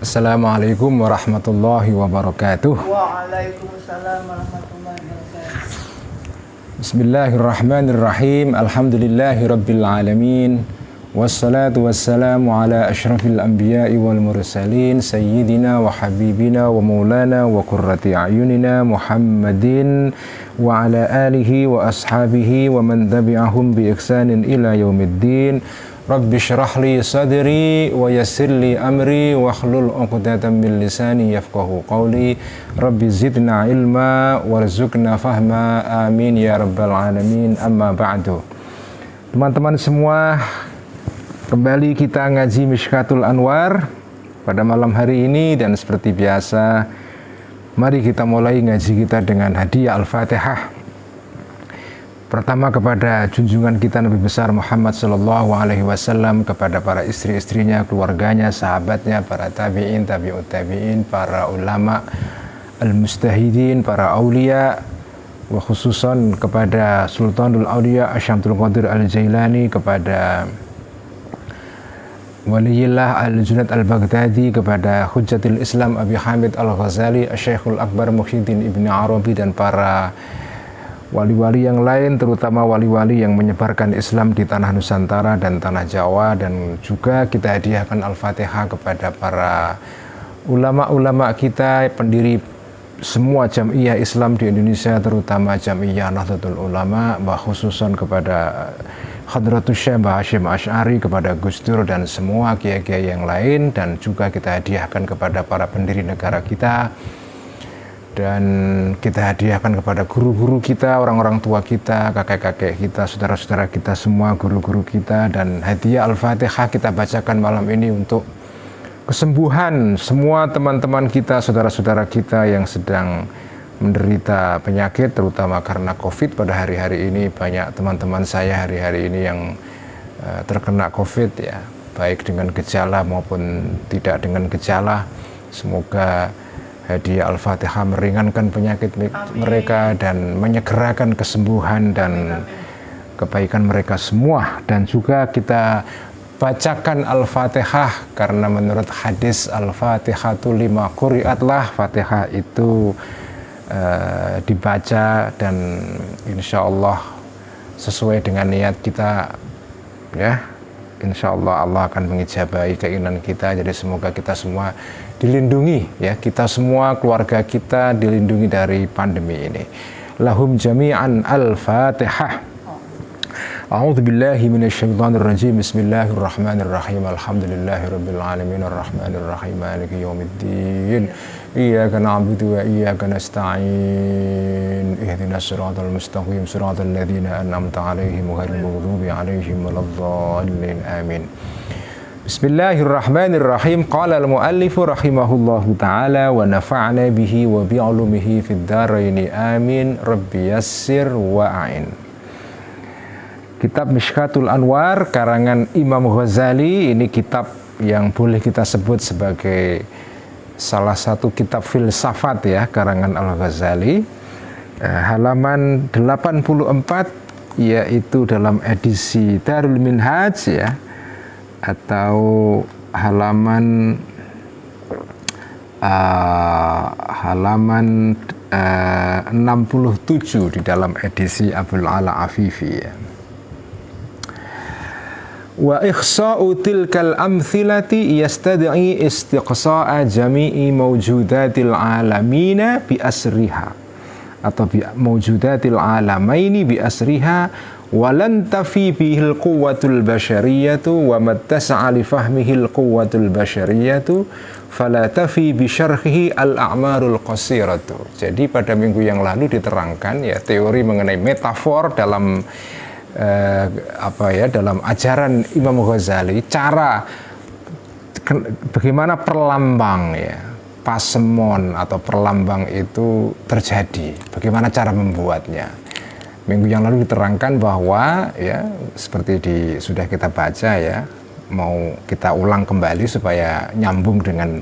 Assalamualaikum warahmatullahi wabarakatuh. Waalaikumsalam warahmatullahi wabarakatuh. Bismillahirrahmanirrahim. Alhamdulillahi rabbil alamin. Wassalatu wassalamu ala asyrafil anbiya'i wal mursalin sayyidina wa habibina wa maulana wa qurrati a'yunina Muhammadin wa ala alihi wa ashabihi wa man tabi'ahum bi ihsanin ila yaumiddin. Rabbi syrah li sadri wa yassir li amri wa hlul 'uqdatam min lisani yafqahu qawli. Rabbi zidna ilma warzuqna fahma, amin ya rabbal alamin. Amma ba'du. Teman-teman semua, kembali kita ngaji Mishkatul Anwar pada malam hari ini, dan seperti biasa mari kita mulai ngaji kita dengan hadiah Al-Fatihah. Pertama kepada junjungan kita Nabi besar Muhammad sallallahu alaihi wasallam, kepada para istri-istrinya, keluarganya, sahabatnya, para tabi'in, tabi'ut tabi'in, para ulama al-mustahidin, para aulia, wa khususan kepada Sultanul Aulia Asyamtul Qadir Al-Jailani, kepada Waliyillah Al-Junaid Al-Baghdadi, kepada Hujjatul Islam Abi Hamid Al-Ghazali, Syekhul Akbar Muhyiddin Ibn Arabi, dan para wali-wali yang lain, terutama wali-wali yang menyebarkan Islam di tanah Nusantara dan tanah Jawa. Dan juga kita hadiahkan Al-Fatihah kepada para ulama-ulama kita, pendiri semua jam'iyah Islam di Indonesia, terutama jam'iyah Nahdlatul Ulama, khususan kepada Hadratus Syekh Mbah Hasyim Asy'ari, kepada Gus Dur dan semua kiai-kiai yang lain. Dan juga kita hadiahkan kepada para pendiri negara kita, dan kita hadiahkan kepada guru-guru kita, orang-orang tua kita, kakek-kakek kita, saudara-saudara kita semua, guru-guru kita. Dan hadiah Al-Fatihah kita bacakan malam ini untuk kesembuhan semua teman-teman kita, saudara-saudara kita yang sedang menderita penyakit, terutama karena COVID pada hari-hari ini. Banyak teman-teman saya hari-hari ini yang terkena COVID, ya, baik dengan gejala maupun tidak dengan gejala. Semoga hadiah Al-Fatihah meringankan penyakit mereka dan menyegerakan kesembuhan dan kebaikan mereka semua. Dan juga kita bacakan Al-Fatihah karena menurut hadis Al-Fatihatu lima quri'atlah, Fatihah itu dibaca dan insya Allah sesuai dengan niat kita, ya, insya Allah Allah akan mengijabahi keinginan kita. Jadi semoga kita semua dilindungi, ya, kita semua, keluarga kita dilindungi dari pandemi ini. Lahum jami'an Al-Fatihah. A'udzu billahi minasyaitonir rajim. Bismillahirrahmanirrahim. Alhamdulillahirabbil alamin arrahmanir rahim maliki yaumiddin. Iyyaka na'budu wa iyyaka nasta'in. Ihdinas siratal mustaqim siratal ladzina an'amta 'alaihim ghairil maghdubi 'alaihim waladdallin. Amin. Bismillahirrahmanirrahim. Qala al-muallifu rahimahullahu ta'ala wa nafa'na bihi wa bi'ulumihi fid dharaini amin. Rabbi yassir wa a'in. Kitab Mishkatul Anwar karangan Imam Ghazali, ini kitab yang boleh kita sebut sebagai salah satu kitab filsafat, ya, karangan Al-Ghazali. Halaman 84, yaitu dalam edisi Darul Minhaj, ya, atau halaman 67 di dalam edisi Abul Ala Afifi, ya. Wa ikhsa'u tilkal amthilati yastad'i istiqsa'a jami'i mawjudatil alamina bi asriha, atau bi mawjudatil alamaini bi asriha, walan tafi bihil quwwatul basyariyatu wa mattasa'a li fahmihil quwwatul basyariyatu fala tafi bi syarhihi al-a'marul qasiratu. Jadi pada minggu yang lalu diterangkan, ya, teori mengenai metafor dalam dalam ajaran Imam Ghazali, cara bagaimana perlambang, ya, pasemon atau perlambang itu terjadi, bagaimana cara membuatnya. Minggu yang lalu diterangkan bahwa, ya, seperti sudah kita baca, ya, mau kita ulang kembali supaya nyambung dengan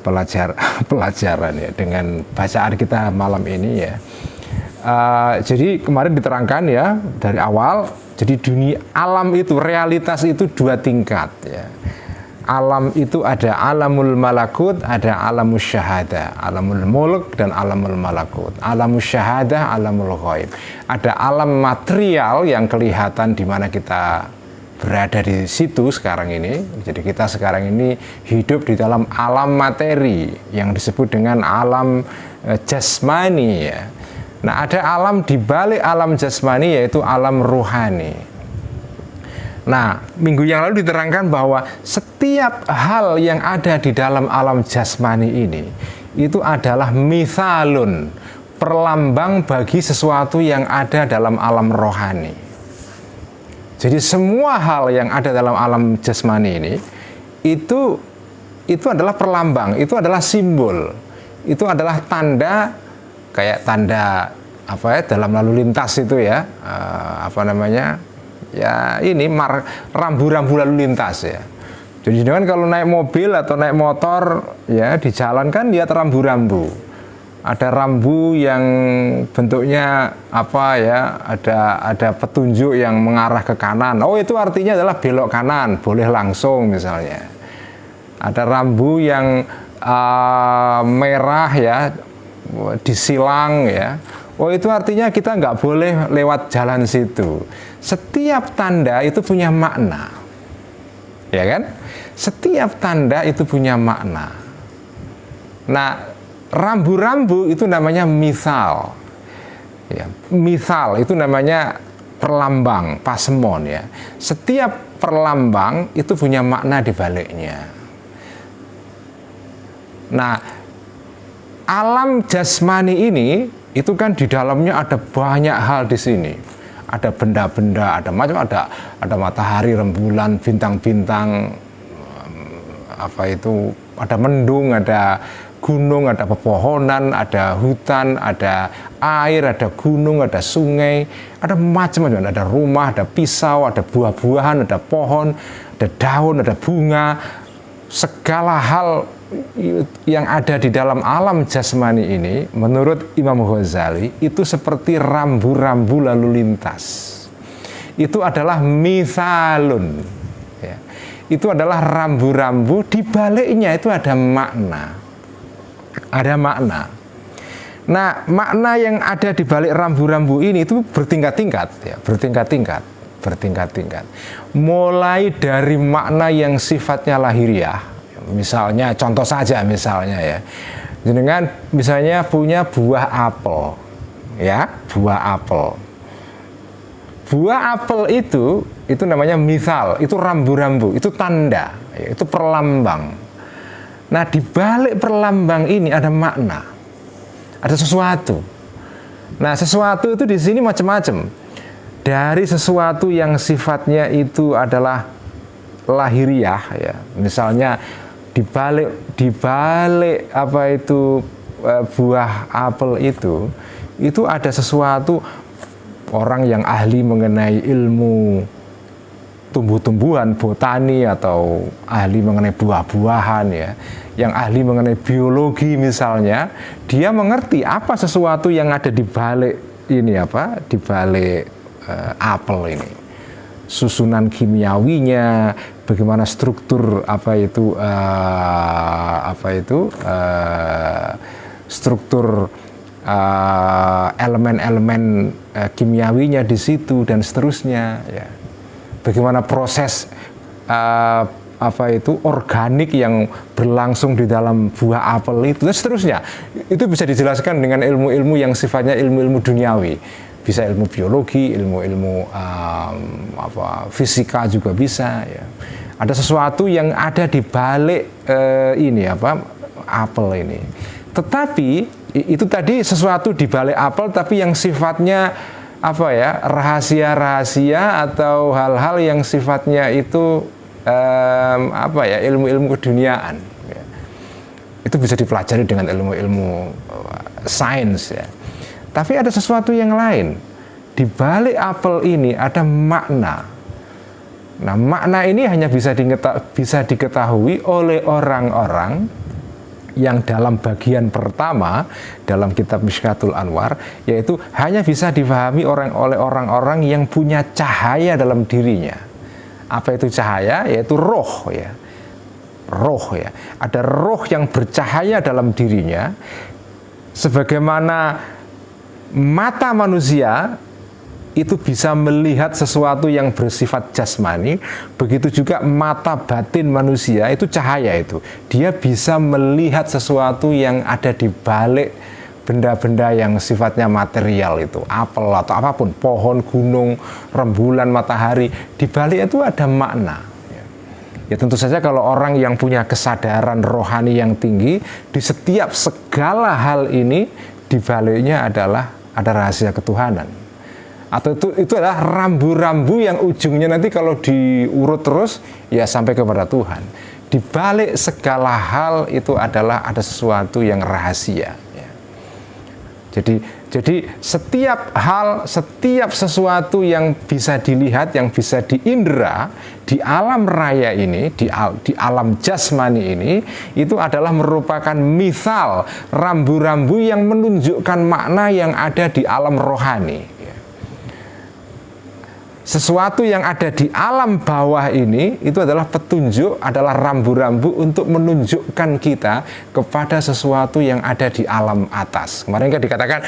pelajaran, ya, dengan bacaan kita malam ini, ya. Jadi kemarin diterangkan, ya, dari awal. Jadi dunia alam itu, realitas itu dua tingkat, ya. alam itu ada alamul malakut, ada alamul syahadah, alamul mulk dan alamul malakut. Alamul syahadah, alamul ghaib. Ada alam material yang kelihatan di mana kita berada di situ sekarang ini. Jadi kita sekarang ini hidup di dalam alam materi yang disebut dengan alam jasmani ya. Nah, ada alam di balik alam jasmani yaitu alam ruhani. Nah, minggu yang lalu diterangkan bahwa setiap hal yang ada di dalam alam jasmani ini itu adalah mithalun, perlambang bagi sesuatu yang ada dalam alam rohani. Jadi semua hal yang ada dalam alam jasmani ini itu adalah perlambang, itu adalah simbol, itu adalah tanda, kayak tanda apa ya dalam lalu lintas itu ya, ya ini rambu-rambu lalu lintas ya. Jadi kan kalau naik mobil atau naik motor ya di jalan kan lihat rambu-rambu. Ada rambu yang bentuknya apa ya, ada petunjuk yang mengarah ke kanan. Oh, itu artinya adalah belok kanan, boleh langsung misalnya. Ada rambu yang merah ya, disilang ya. Oh, itu artinya kita nggak boleh lewat jalan situ. Setiap tanda itu punya makna, ya kan? Setiap tanda itu punya makna. Nah, rambu-rambu itu namanya mithal. Ya, mithal itu namanya perlambang, pasemon ya. Setiap perlambang itu punya makna di baliknya. Nah, alam jasmani ini itu kan di dalamnya ada banyak hal di sini. Ada benda-benda, ada macam, ada matahari, rembulan, bintang-bintang, ada mendung, ada gunung, ada pepohonan, ada hutan, ada air, ada gunung, ada sungai, ada macam-macam, ada rumah, ada pisau, ada buah-buahan, ada pohon, ada daun, ada bunga, segala hal yang ada di dalam alam jasmani ini menurut Imam Ghazali itu seperti rambu-rambu lalu lintas. Itu adalah mithalun ya. Itu adalah rambu-rambu, di baliknya itu ada makna. Ada makna. Nah, makna yang ada di balik rambu-rambu ini itu bertingkat-tingkat ya, bertingkat-tingkat. Mulai dari makna yang sifatnya lahiriah. Misalnya, contoh saja misalnya ya, jenengan misalnya punya buah apel, ya, buah apel. Buah apel itu namanya mithal, itu rambu-rambu, itu tanda, ya, itu perlambang. Nah, di balik perlambang ini ada makna, ada sesuatu. Nah, sesuatu itu di sini macam-macam. Dari sesuatu yang sifatnya itu adalah lahiriah, ya, misalnya di balik buah apel itu ada sesuatu. Orang yang ahli mengenai ilmu tumbuh-tumbuhan, botani, atau ahli mengenai buah-buahan ya, yang ahli mengenai biologi misalnya, dia mengerti apa sesuatu yang ada di balik ini, di balik apel ini, susunan kimiawinya, bagaimana struktur struktur elemen-elemen kimiawinya di situ dan seterusnya ya. Bagaimana proses organik yang berlangsung di dalam buah apel itu dan seterusnya. Itu bisa dijelaskan dengan ilmu-ilmu yang sifatnya ilmu-ilmu duniawi. Bisa ilmu biologi, ilmu-ilmu fisika juga bisa ya. Ada sesuatu yang ada di balik apel ini. Tetapi itu tadi sesuatu di balik apel, tapi yang sifatnya rahasia-rahasia atau hal-hal yang sifatnya itu ilmu-ilmu keduniaan ya. Itu bisa dipelajari dengan ilmu-ilmu sains ya. Tapi ada sesuatu yang lain. Di balik apel ini ada makna. Nah, makna ini hanya bisa diketahui oleh orang-orang yang dalam bagian pertama dalam kitab Mishkatul Anwar, yaitu hanya bisa difahami oleh orang-orang yang punya cahaya dalam dirinya. Apa itu cahaya? Yaitu roh ya. roh ya. Ada roh yang bercahaya dalam dirinya, sebagaimana mata manusia itu bisa melihat sesuatu yang bersifat jasmani, begitu juga mata batin manusia itu cahaya itu. Dia bisa melihat sesuatu yang ada di balik benda-benda yang sifatnya material itu, apel atau apapun, pohon, gunung, rembulan, matahari, di balik itu ada makna. Ya tentu saja kalau orang yang punya kesadaran rohani yang tinggi, di setiap segala hal ini di baliknya adalah ada rahasia ketuhanan. Atau itu adalah rambu-rambu yang ujungnya nanti kalau diurut terus ya sampai kepada Tuhan. Di balik segala hal itu adalah ada sesuatu yang rahasia ya. Jadi setiap hal, setiap sesuatu yang bisa dilihat, yang bisa diindra di alam raya ini, di alam jasmani ini, itu adalah merupakan misal rambu-rambu yang menunjukkan makna yang ada di alam rohani. Sesuatu yang ada di alam bawah ini itu adalah petunjuk, adalah rambu-rambu untuk menunjukkan kita kepada sesuatu yang ada di alam atas. Kemarin kan dikatakan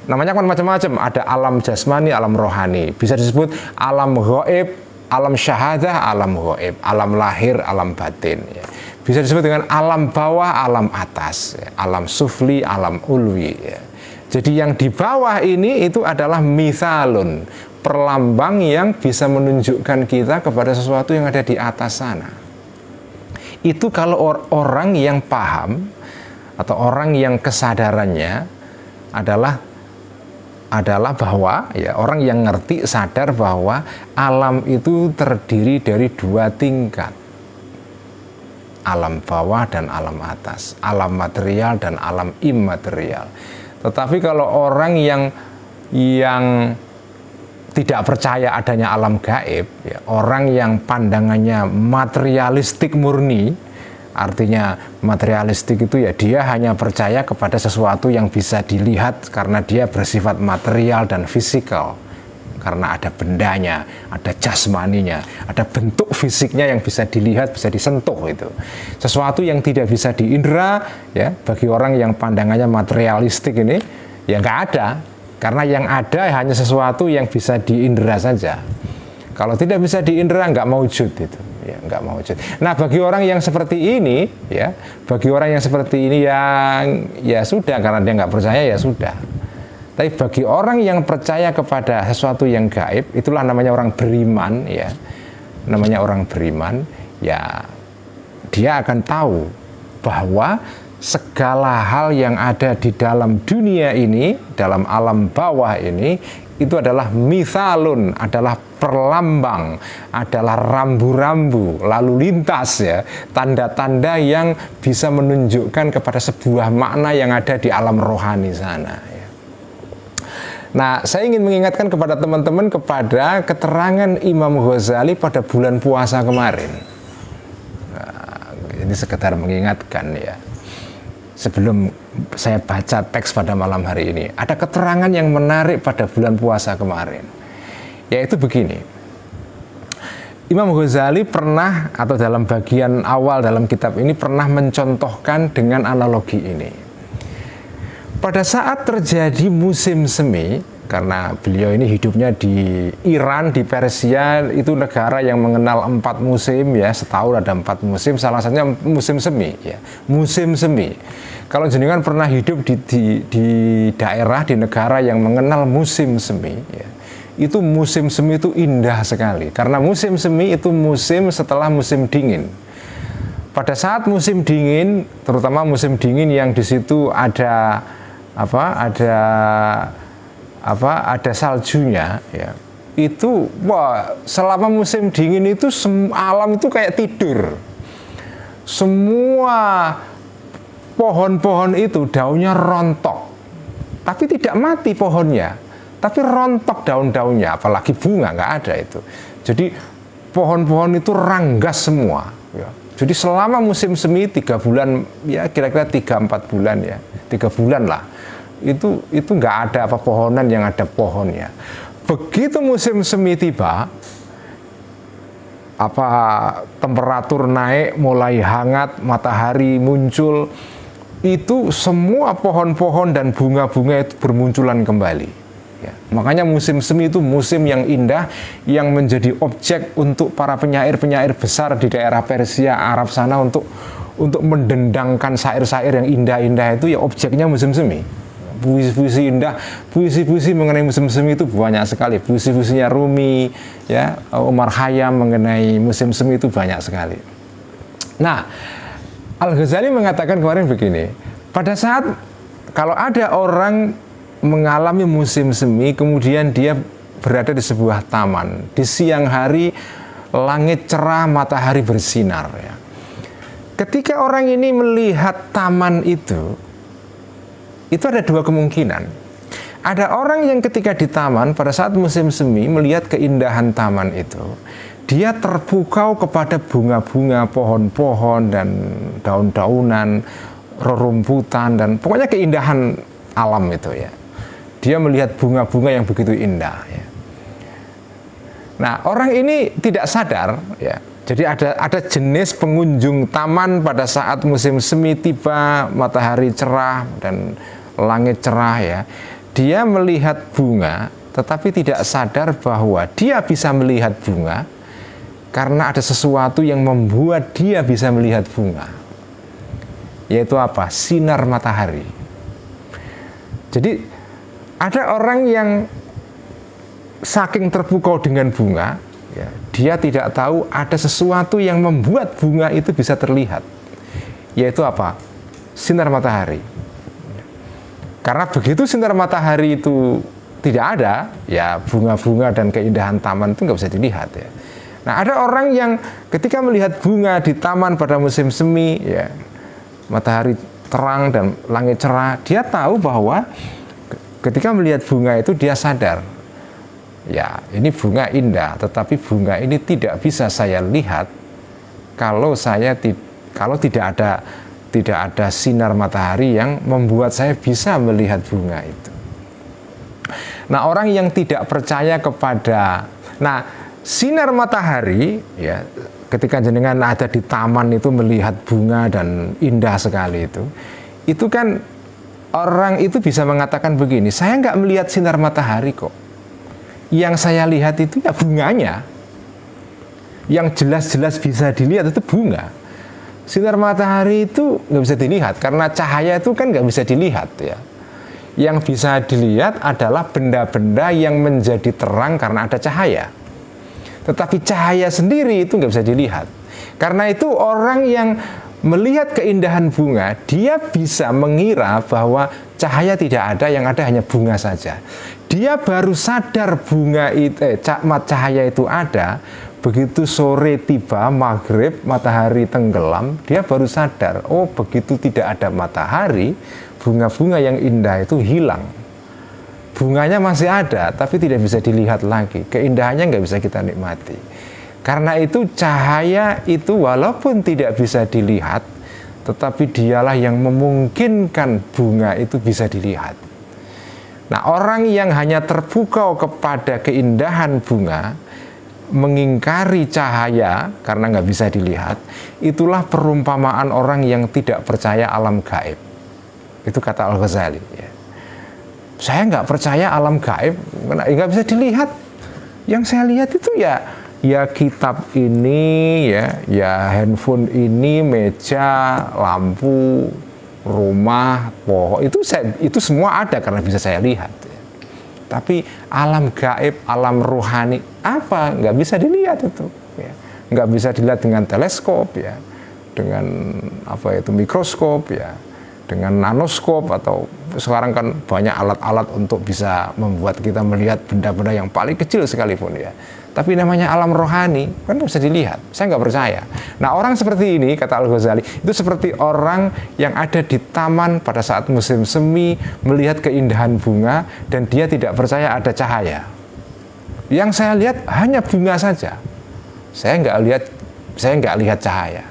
namanya kan macam-macam, ada alam jasmani, alam rohani. Bisa disebut alam ghaib, alam syahadah, alam ghaib, alam lahir, alam batin. Ya. Bisa disebut dengan alam bawah, alam atas, ya. Alam sufli, alam ulwi. Ya. Jadi yang di bawah ini itu adalah mithalun, perlambang yang bisa menunjukkan kita kepada sesuatu yang ada di atas sana. Itu kalau orang yang paham atau orang yang kesadarannya adalah bahwa ya orang yang ngerti, sadar bahwa alam itu terdiri dari dua tingkat. Alam bawah dan alam atas, alam material dan alam immaterial. Tetapi kalau orang yang tidak percaya adanya alam gaib, ya, orang yang pandangannya materialistik murni, artinya materialistik itu ya dia hanya percaya kepada sesuatu yang bisa dilihat karena dia bersifat material dan fisikal, karena ada bendanya, ada jasmaninya, ada bentuk fisiknya yang bisa dilihat, bisa disentuh itu. Sesuatu yang tidak bisa diindra, ya bagi orang yang pandangannya materialistik ini ya nggak ada. Karena yang ada hanya sesuatu yang bisa diindra saja. Kalau tidak bisa diindra nggak maujud itu, ya nggak maujud. Nah bagi orang yang seperti ini, ya bagi orang yang seperti ini yang ya sudah karena dia nggak percaya ya sudah. Tapi bagi orang yang percaya kepada sesuatu yang gaib, itulah namanya orang beriman, ya namanya orang beriman, ya dia akan tahu bahwa segala hal yang ada di dalam dunia ini, dalam alam bawah ini, itu adalah mithalun, adalah perlambang, adalah rambu-rambu, lalu lintas ya, tanda-tanda yang bisa menunjukkan kepada sebuah makna yang ada di alam rohani sana. Ya. Nah, saya ingin mengingatkan kepada teman-teman kepada keterangan Imam Ghazali pada bulan puasa kemarin. Nah, ini sekedar mengingatkan ya. Sebelum saya baca teks pada malam hari ini, ada keterangan yang menarik pada bulan puasa kemarin, yaitu begini. Imam Ghazali pernah, atau dalam bagian awal dalam kitab ini pernah mencontohkan dengan analogi ini. Pada saat terjadi musim semi, karena beliau ini hidupnya di Iran, di Persia, itu negara yang mengenal 4 musim ya, setahun ada 4 musim, salah satunya musim semi ya, musim semi. Kalau jenengan pernah hidup di daerah, di negara yang mengenal musim semi ya, itu musim semi itu indah sekali, karena musim semi itu musim setelah musim dingin. Pada saat musim dingin, terutama musim dingin yang di situ ada saljunya ya, itu wah, selama musim dingin itu alam itu kayak tidur. Semua pohon-pohon itu daunnya rontok, tapi tidak mati pohonnya, tapi rontok daun-daunnya, apalagi bunga nggak ada itu. Jadi pohon-pohon itu ranggas semua ya. Jadi selama musim semi 3 bulan ya, kira-kira 3-4 bulan ya, 3 bulan lah, itu nggak ada apa pohonan yang ada pohonnya. Begitu musim semi tiba, temperatur naik, mulai hangat, matahari muncul, itu semua pohon-pohon dan bunga-bunga itu bermunculan kembali. Ya, makanya musim semi itu musim yang indah, yang menjadi objek untuk para penyair-penyair besar di daerah Persia, Arab sana untuk mendendangkan syair-syair yang indah-indah itu ya objeknya musim semi. Puisi-puisi indah, puisi-puisi mengenai musim semi itu banyak sekali. Puisi-puisinya Rumi, ya, Umar Khayyam mengenai musim semi itu banyak sekali. Nah, Al-Ghazali mengatakan kemarin begini, pada saat kalau ada orang mengalami musim semi, kemudian dia berada di sebuah taman, di siang hari langit cerah, matahari bersinar. Ya. Ketika orang ini melihat taman itu ada dua kemungkinan. Ada orang yang ketika di taman pada saat musim semi melihat keindahan taman itu, dia terpukau kepada bunga-bunga, pohon-pohon dan daun-daunan, rerumputan dan pokoknya keindahan alam itu ya. Dia melihat bunga-bunga yang begitu indah ya. Nah, orang ini tidak sadar ya. Jadi ada jenis pengunjung taman pada saat musim semi tiba, matahari cerah dan langit cerah ya. Dia melihat bunga tetapi tidak sadar bahwa dia bisa melihat bunga karena ada sesuatu yang membuat dia bisa melihat bunga. Yaitu apa? Sinar matahari. Jadi ada orang yang saking terpukau dengan bunga, ya, dia tidak tahu ada sesuatu yang membuat bunga itu bisa terlihat. Yaitu apa? Sinar matahari. Karena begitu sinar matahari itu tidak ada, ya bunga-bunga dan keindahan taman itu nggak bisa dilihat ya. Nah, ada orang yang ketika melihat bunga di taman pada musim semi, ya matahari terang dan langit cerah, dia tahu bahwa ketika melihat bunga itu dia sadar, ya ini bunga indah, tetapi bunga ini tidak bisa saya lihat kalau tidak ada sinar matahari yang membuat saya bisa melihat bunga itu. Nah, orang yang tidak percaya kepada sinar matahari ya, ketika jenengan ada di taman itu melihat bunga dan indah sekali itu kan orang itu bisa mengatakan begini, saya nggak melihat sinar matahari kok. Yang saya lihat itu ya bunganya. Yang jelas-jelas bisa dilihat itu bunga. Sinar matahari itu nggak bisa dilihat karena cahaya itu kan nggak bisa dilihat ya. Yang bisa dilihat adalah benda-benda yang menjadi terang karena ada cahaya. Tetapi cahaya sendiri itu nggak bisa dilihat. Karena itu orang yang melihat keindahan bunga, dia bisa mengira bahwa cahaya tidak ada, yang ada hanya bunga saja. Dia baru sadar bunga itu, cahaya itu ada, begitu sore tiba, maghrib, matahari tenggelam, dia baru sadar, oh begitu tidak ada matahari, bunga-bunga yang indah itu hilang. Bunganya masih ada, tapi tidak bisa dilihat lagi. Keindahannya nggak bisa kita nikmati. Karena itu cahaya itu walaupun tidak bisa dilihat, tetapi dialah yang memungkinkan bunga itu bisa dilihat. Nah, orang yang hanya terpukau kepada keindahan bunga, mengingkari cahaya karena nggak bisa dilihat, itulah perumpamaan orang yang tidak percaya alam gaib. Itu kata Al-Ghazali ya. Saya nggak percaya alam gaib, nggak bisa dilihat. Yang saya lihat itu ya kitab ini, ya handphone ini, meja, lampu, rumah, pohon, itu semua ada karena bisa saya lihat. Tapi alam gaib, alam rohani, apa? Nggak bisa dilihat itu. Ya. Nggak bisa dilihat dengan teleskop, ya, dengan mikroskop, ya, dengan nanoskop, atau sekarang kan banyak alat-alat untuk bisa membuat kita melihat benda-benda yang paling kecil sekalipun ya. Tapi namanya alam rohani kan nggak bisa dilihat. Saya nggak percaya. Nah, orang seperti ini, kata Al-Ghazali, itu seperti orang yang ada di taman pada saat musim semi melihat keindahan bunga dan dia tidak percaya ada cahaya. Yang saya lihat hanya bunga saja. Saya nggak lihat cahaya.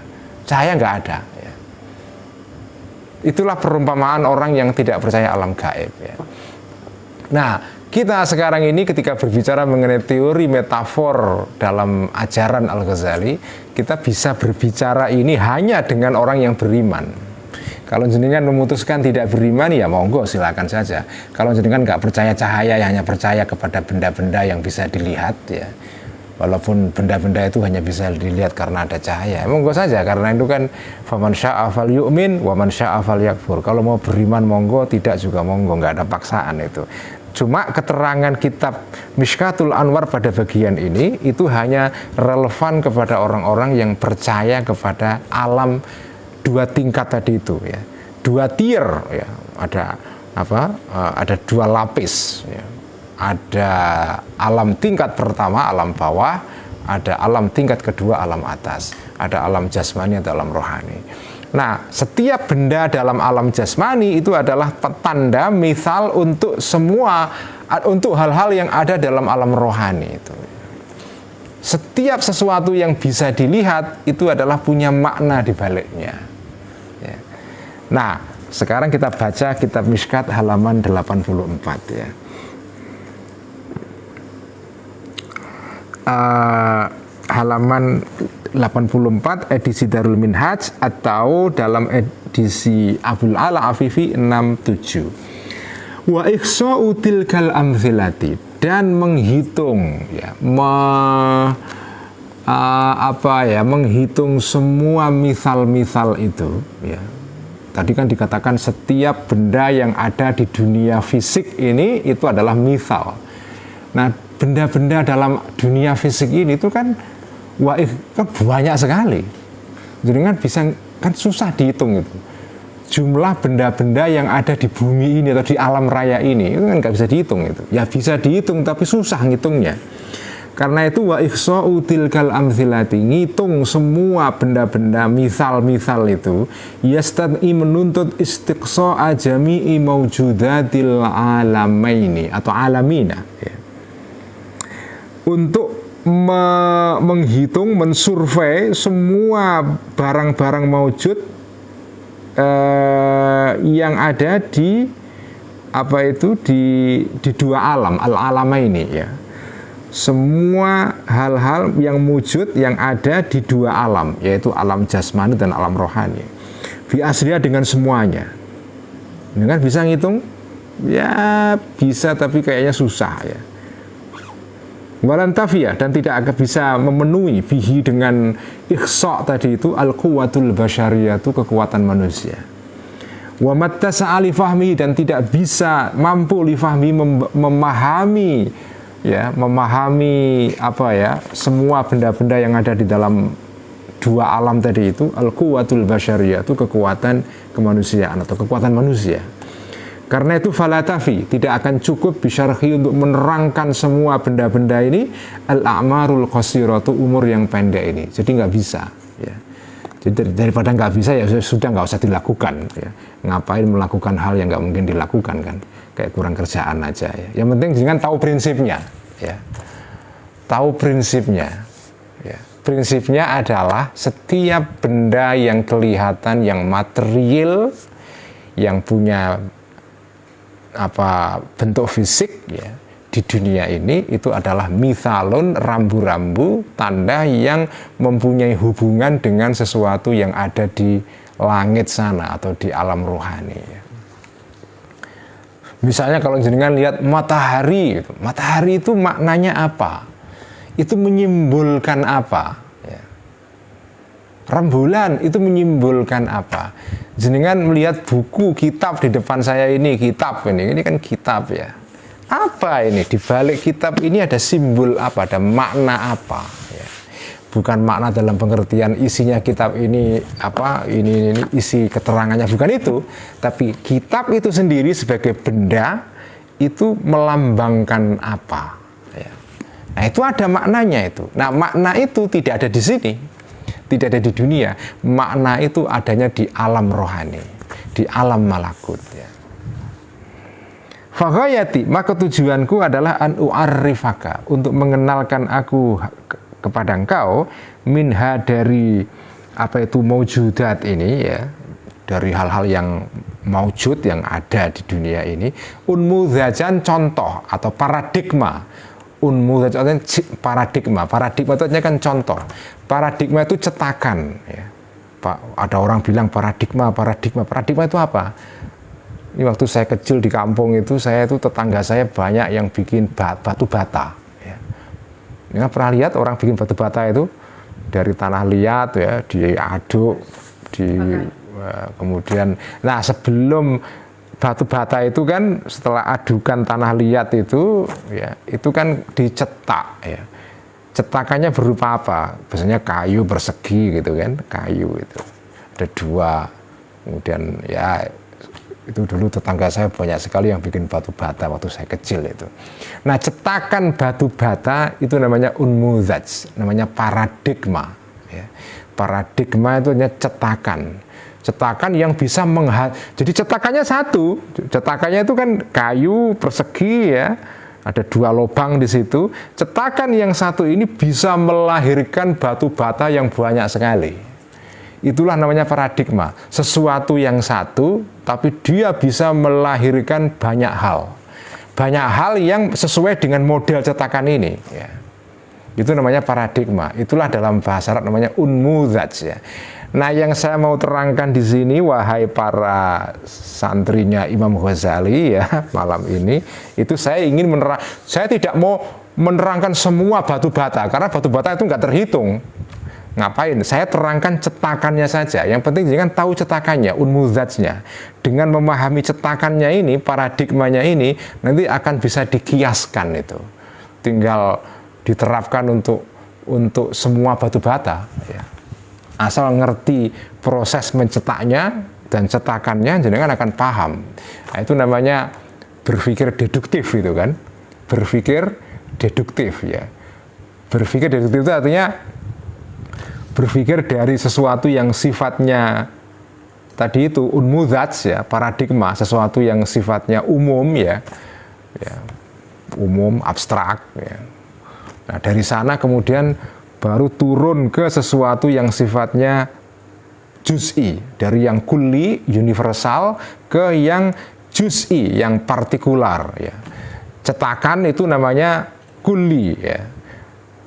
Cahaya nggak ada. Itulah perumpamaan orang yang tidak percaya alam gaib ya. Nah, kita sekarang ini ketika berbicara mengenai teori metafor dalam ajaran Al-Ghazali, kita bisa berbicara ini hanya dengan orang yang beriman. Kalau jenengan memutuskan tidak beriman, ya monggo silakan saja. Kalau jenengan nggak percaya cahaya, ya hanya percaya kepada benda-benda yang bisa dilihat, ya. Walaupun benda-benda itu hanya bisa dilihat karena ada cahaya, monggo saja, karena itu kan faman syaa falyu'min wa man syaa falyakfur. Kalau mau beriman monggo, tidak juga monggo, nggak ada paksaan itu. Cuma keterangan kitab Mishkatul Anwar pada bagian ini itu hanya relevan kepada orang-orang yang percaya kepada alam dua tingkat tadi itu, ya, dua tier, ya, ada apa? Ada dua lapis, ya. Ada alam tingkat pertama, alam bawah, ada alam tingkat kedua, alam atas, ada alam jasmani atau alam rohani. Nah, setiap benda dalam alam jasmani itu adalah tanda misal untuk semua, untuk hal-hal yang ada dalam alam rohani itu. Setiap sesuatu yang bisa dilihat itu adalah punya makna di baliknya. Ya. Nah, sekarang kita baca kitab Mishkat halaman 84, ya. Halaman 84 edisi Darul Minhaj atau dalam edisi Abul Ala Afifi 67. Wa ihsa'u tilkal amthilati, dan menghitung, ya, menghitung semua misal-misal itu, ya. Tadi kan dikatakan setiap benda yang ada di dunia fisik ini itu adalah misal. Nah, benda-benda dalam dunia fisik ini itu kan kan banyak sekali. Jadi kan bisa, kan susah dihitung itu. Jumlah benda-benda yang ada di bumi ini atau di alam raya ini itu kan nggak bisa dihitung itu. Ya bisa dihitung tapi susah ngitungnya. Karena itu wa ihsa'u tilkal amthilati, ngitung semua benda-benda misal-misal itu, yastad'i menuntut istiqsa'a jami'i mawjudatil alamaini atau alamina, ya. Untuk menghitung, mensurvei semua barang-barang maujud yang ada di di dua alam, al-alama ini, ya. Semua hal-hal yang wujud yang ada di dua alam, yaitu alam jasmani dan alam rohani. Bi asliya, dengan semuanya. Ini kan bisa ngitung? Ya bisa, tapi kayaknya susah, ya. Walantafiyah, dan tidak akan bisa memenuhi bihi dengan ikhsa' tadi itu al-quwatul basyariyatu, kekuatan manusia. Wa mattasa'a li fahmi, dan tidak bisa mampu li fahmi, memahami, ya, memahami semua benda-benda yang ada di dalam dua alam tadi itu, al-quwatul basyariyatu, kekuatan kemanusiaan atau kekuatan manusia. Karena itu falatafi, tidak akan cukup bisyarhi untuk menerangkan semua benda-benda ini al-a'marul qasiratu, umur yang pendek ini. Jadi nggak bisa, ya. Jadi daripada nggak bisa, ya sudah nggak usah dilakukan, ya. Ngapain melakukan hal yang nggak mungkin dilakukan, kan? Kayak kurang kerjaan aja, ya. Yang penting jangan tahu prinsipnya, ya. Tahu prinsipnya, ya. Prinsipnya adalah setiap benda yang kelihatan, yang material, yang punya bentuk fisik, ya, di dunia ini itu adalah mithalun, rambu-rambu, tanda yang mempunyai hubungan dengan sesuatu yang ada di langit sana atau di alam rohani, ya. Misalnya kalau jenengan lihat matahari, matahari itu maknanya apa? Itu menyimbolkan apa? Ya. Rembulan itu menyimbolkan apa? Jenengan melihat buku, kitab di depan saya ini, kitab ini kan kitab, ya. Apa ini? Di balik kitab ini ada simbol apa? Ada makna apa? Ya. Bukan makna dalam pengertian isinya kitab ini ini isi keterangannya, bukan itu. Tapi kitab itu sendiri sebagai benda itu melambangkan apa? Ya. Nah, itu ada maknanya itu. Nah, makna itu tidak ada di sini. Tidak ada di dunia. Makna itu adanya di alam rohani, di alam malakut, ya. Faghayati, maka tujuanku adalah an u'arrifaka, untuk mengenalkan aku kepada engkau, minha, dari maujudat ini, ya, dari hal-hal yang maujud yang ada di dunia ini. Unmudzajan contoh atau paradigma. Unmudzajan paradigma. Paradigma itu artinya kan contoh. Paradigma itu cetakan. Ya. Ada orang bilang paradigma. Paradigma itu apa? Ini waktu saya kecil di kampung itu, tetangga saya banyak yang bikin batu bata. Ya. Ya, pernah lihat orang bikin batu bata itu dari tanah liat ya, diaduk, kemudian, nah sebelum batu bata itu kan setelah adukan tanah liat itu, ya itu kan dicetak ya. Cetakannya berupa apa? Biasanya kayu persegi gitu kan, kayu itu ada 2. Kemudian ya itu dulu tetangga saya banyak sekali yang bikin batu bata waktu saya kecil itu. Nah cetakan batu bata itu namanya unmudzaj, namanya paradigma. Ya. Paradigma itu hanya cetakan yang bisa jadi cetakannya satu, cetakannya itu kan kayu persegi ya, ada 2 lubang di situ. Cetakan yang satu ini bisa melahirkan batu bata yang banyak sekali. Itulah namanya paradigma, sesuatu yang satu tapi dia bisa melahirkan banyak hal yang sesuai dengan model cetakan ini ya. Itu namanya paradigma. Itulah dalam bahasa Arab namanya unmudzaj ya. Nah, yang saya mau terangkan di sini, wahai para santrinya Imam Ghazali ya, malam ini, itu saya ingin saya tidak mau menerangkan semua batu bata, karena batu bata itu nggak terhitung. Ngapain? Saya terangkan cetakannya saja. Yang penting jangan tahu cetakannya, unmudzajnya. Dengan memahami cetakannya ini, paradigmanya ini, nanti akan bisa dikiaskan itu. Tinggal diterapkan untuk semua batu bata ya. Asal ngerti proses mencetaknya dan cetakannya, jenengan akan paham. Nah, itu namanya berpikir deduktif itu kan. Berpikir deduktif ya. Berpikir deduktif itu artinya berpikir dari sesuatu yang sifatnya tadi itu unmudzaj ya, paradigma, sesuatu yang sifatnya umum ya, umum, abstrak ya. Nah, dari sana kemudian baru turun ke sesuatu yang sifatnya juz'i, dari yang kulli, universal, ke yang juz'i, yang partikular ya. Cetakan itu namanya kulli ya.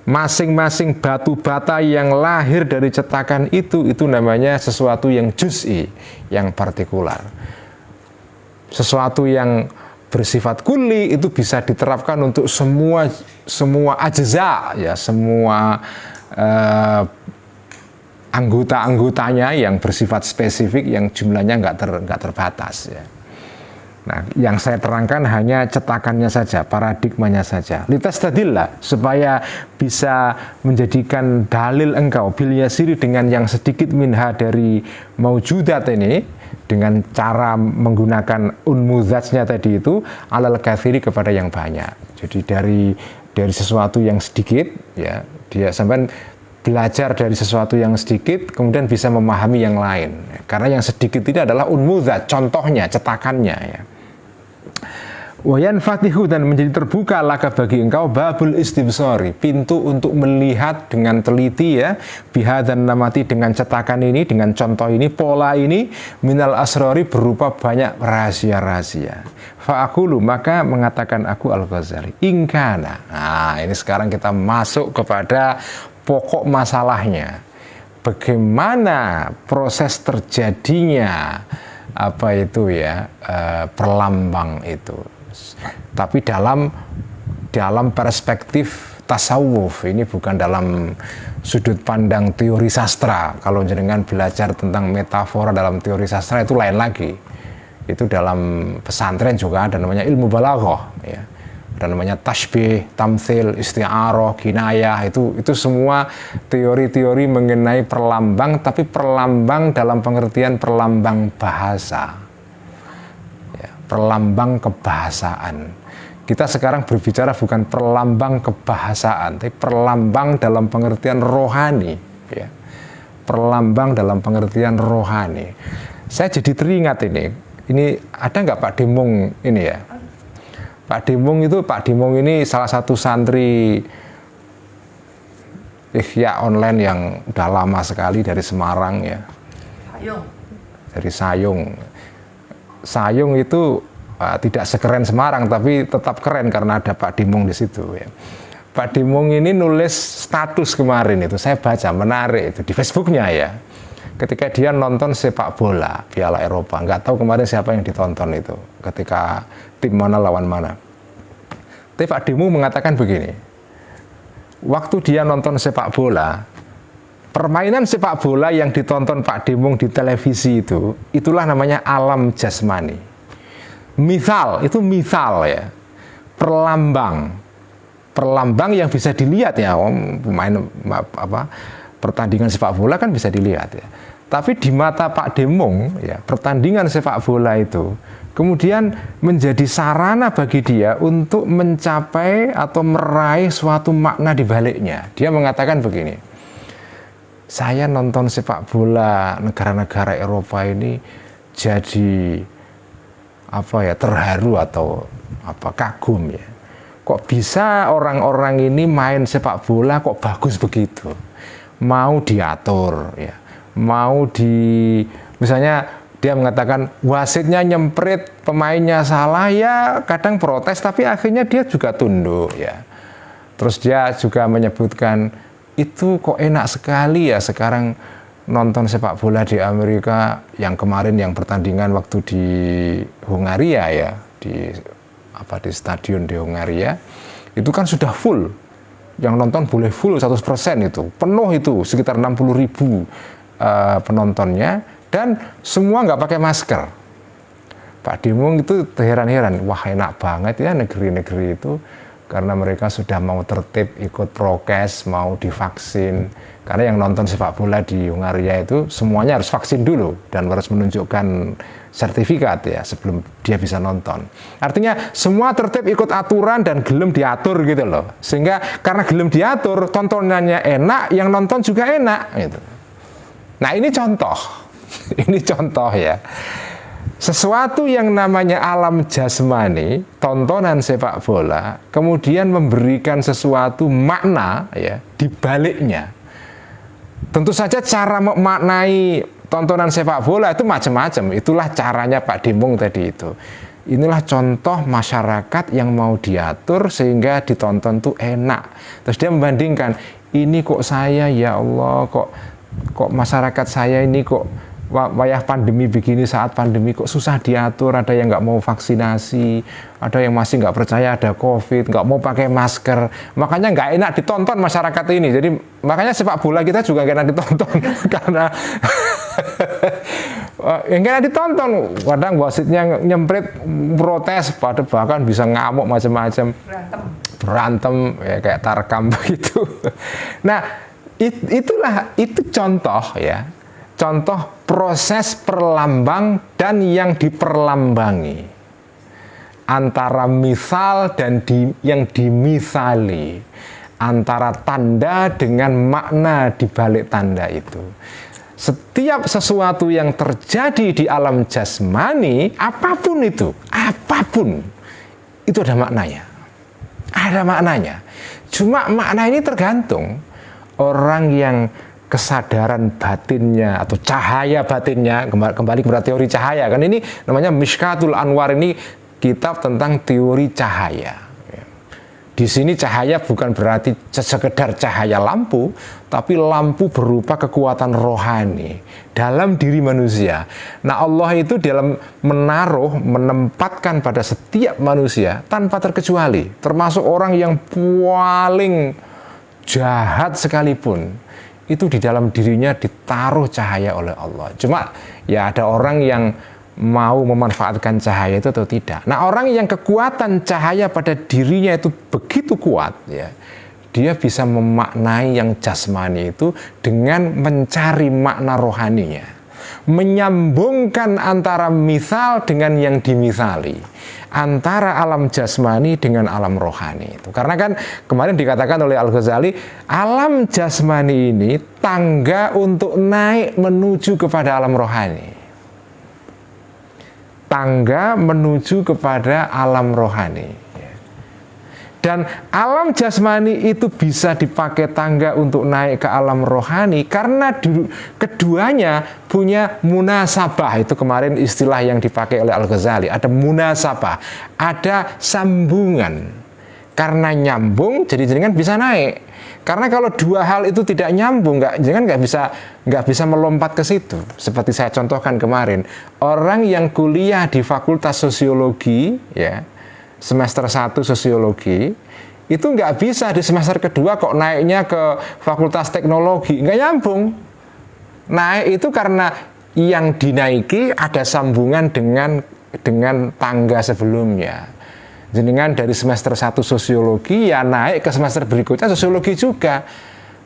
Masing-masing batu bata yang lahir dari cetakan itu namanya sesuatu yang juz'i, yang partikular. Sesuatu yang bersifat kulli itu bisa diterapkan untuk semua ajza ya, semua anggota-anggotanya yang bersifat spesifik, yang jumlahnya nggak terbatas ya. Nah, yang saya terangkan hanya cetakannya saja, paradigmanya saja. Litastadillah, supaya bisa menjadikan dalil engkau bil yasiri, dengan yang sedikit minha dari maujudat ini, dengan cara menggunakan unmudzajnya tadi itu, alal katsiri, kepada yang banyak. Jadi dari sesuatu yang sedikit ya, dia sampai belajar dari sesuatu yang sedikit, kemudian bisa memahami yang lain. Karena yang sedikit itu adalah unmudzaj, contohnya, cetakannya ya. Wayan fatihu, dan menjadi terbuka laka bagi engkau babul istibsori, pintu untuk melihat dengan teliti ya, biha dan namati, dengan cetakan ini, dengan contoh ini, pola ini, minal asrori, berupa banyak rahasia-rahasia. Fa'akulu, maka mengatakan aku Al-Ghazali, ingkana. Nah, ini sekarang kita masuk kepada pokok masalahnya. Bagaimana proses terjadinya apa itu ya, perlambang itu. Tapi dalam perspektif tasawuf, ini bukan dalam sudut pandang teori sastra. Kalau jenengan belajar tentang metafora dalam teori sastra itu lain lagi. Itu dalam pesantren juga ada namanya ilmu balaghah ya. Ada namanya tashbih, tamtsil, isti'arah, kinayah, itu semua teori-teori mengenai perlambang, tapi perlambang dalam pengertian perlambang bahasa. Perlambang kebahasaan. Kita sekarang berbicara bukan perlambang kebahasaan, tapi perlambang dalam pengertian rohani ya. Perlambang dalam pengertian rohani. Saya jadi teringat ini ada nggak Pak Demung ini ya? Pak Demung ini salah satu santri Ihya online yang udah lama sekali dari Semarang ya. Sayung. Dari Sayung. Sayung itu tidak sekeren Semarang, tapi tetap keren karena ada Pak Dimung di situ ya. Pak Dimung ini nulis status kemarin itu, saya baca, menarik itu di Facebooknya ya. Ketika dia nonton sepak bola Piala Eropa, nggak tahu kemarin siapa yang ditonton itu, ketika tim mana lawan mana. Tapi Pak Dimung mengatakan begini, waktu dia nonton sepak bola, permainan sepak bola yang ditonton Pak Dimung di televisi itu, itulah namanya alam jasmani. Misal, itu misal ya, perlambang yang bisa dilihat ya, pemain pertandingan sepak bola kan bisa dilihat ya. Tapi di mata Pak Dimung ya, pertandingan sepak bola itu kemudian menjadi sarana bagi dia untuk mencapai atau meraih suatu makna di baliknya. Dia mengatakan begini, saya nonton sepak bola negara-negara Eropa ini jadi terharu atau kagum ya. Kok bisa orang-orang ini main sepak bola kok bagus begitu? Mau diatur ya. Misalnya dia mengatakan wasitnya nyemprit, pemainnya salah ya, kadang protes tapi akhirnya dia juga tunduk ya. Terus dia juga menyebutkan itu kok enak sekali ya sekarang nonton sepak bola di Amerika, yang kemarin yang pertandingan waktu di Hungaria ya, di stadion di Hungaria itu kan sudah full, yang nonton boleh full 100% itu, penuh itu, sekitar 60.000 penontonnya, dan semua nggak pakai masker. Pak Dimung itu heran-heran, wah enak banget ya negeri-negeri itu, karena mereka sudah mau tertib, ikut prokes, mau divaksin. Karena yang nonton sepak bola di Hungaria itu semuanya harus vaksin dulu dan harus menunjukkan sertifikat ya sebelum dia bisa nonton. Artinya semua tertib, ikut aturan dan gelem diatur gitu loh. Sehingga karena gelem diatur, tontonannya enak, yang nonton juga enak gitu. Nah ini contoh. Ini contoh ya. Sesuatu yang namanya alam jasmani, tontonan sepak bola, kemudian memberikan sesuatu makna ya di baliknya. Tentu saja cara memaknai tontonan sepak bola itu macam-macam. Itulah caranya Pak Dimung tadi itu. Inilah contoh masyarakat yang mau diatur sehingga ditonton tuh enak. Terus dia membandingkan, ini kok saya ya Allah, kok masyarakat saya ini kok wayah pandemi begini, saat pandemi kok susah diatur, ada yang nggak mau vaksinasi, ada yang masih nggak percaya ada COVID, nggak mau pakai masker, makanya nggak enak ditonton masyarakat ini. Jadi makanya sepak bola kita juga nggak enak ditonton karena yang nggak enak ditonton, kadang wasitnya nyemprit, protes, bahkan bisa ngamuk macam-macam, berantem ya kayak tarkam begitu. Nah itu contoh ya. Contoh proses perlambang dan yang diperlambangi, antara misal dan yang dimisali, antara tanda dengan makna di balik tanda itu. Setiap sesuatu yang terjadi di alam jasmani, apapun itu ada maknanya. Ada maknanya. Cuma makna ini tergantung orang yang kesadaran batinnya atau cahaya batinnya, kembali kepada teori cahaya kan, ini namanya Mishkatul Anwar, ini kitab tentang teori cahaya. Di sini cahaya bukan berarti sekedar cahaya lampu, tapi lampu berupa kekuatan rohani dalam diri manusia. Nah Allah itu dalam menempatkan pada setiap manusia tanpa terkecuali, termasuk orang yang paling jahat sekalipun, itu di dalam dirinya ditaruh cahaya oleh Allah. Cuma ya ada orang yang mau memanfaatkan cahaya itu atau tidak. Nah orang yang kekuatan cahaya pada dirinya itu begitu kuat ya, dia bisa memaknai yang jasmani itu dengan mencari makna rohaninya, menyambungkan antara misal dengan yang dimisali, antara alam jasmani dengan alam rohani itu. Karena kan kemarin dikatakan oleh Al-Ghazali, alam jasmani ini tangga untuk naik menuju kepada alam rohani. Tangga menuju kepada alam rohani. Dan alam jasmani itu bisa dipakai tangga untuk naik ke alam rohani karena keduanya punya munasabah. Itu kemarin istilah yang dipakai oleh Al-Ghazali. Ada munasabah, ada sambungan. Karena nyambung, jadi jenengan bisa naik. Karena kalau dua hal itu tidak nyambung, jenengan nggak bisa melompat ke situ. Seperti saya contohkan kemarin, orang yang kuliah di Fakultas Sosiologi, ya, semester 1 sosiologi, itu nggak bisa di semester kedua kok naiknya ke Fakultas Teknologi, nggak nyambung. Naik itu karena yang dinaiki ada sambungan dengan tangga sebelumnya. Jenengan dari semester 1 sosiologi ya naik ke semester berikutnya sosiologi juga.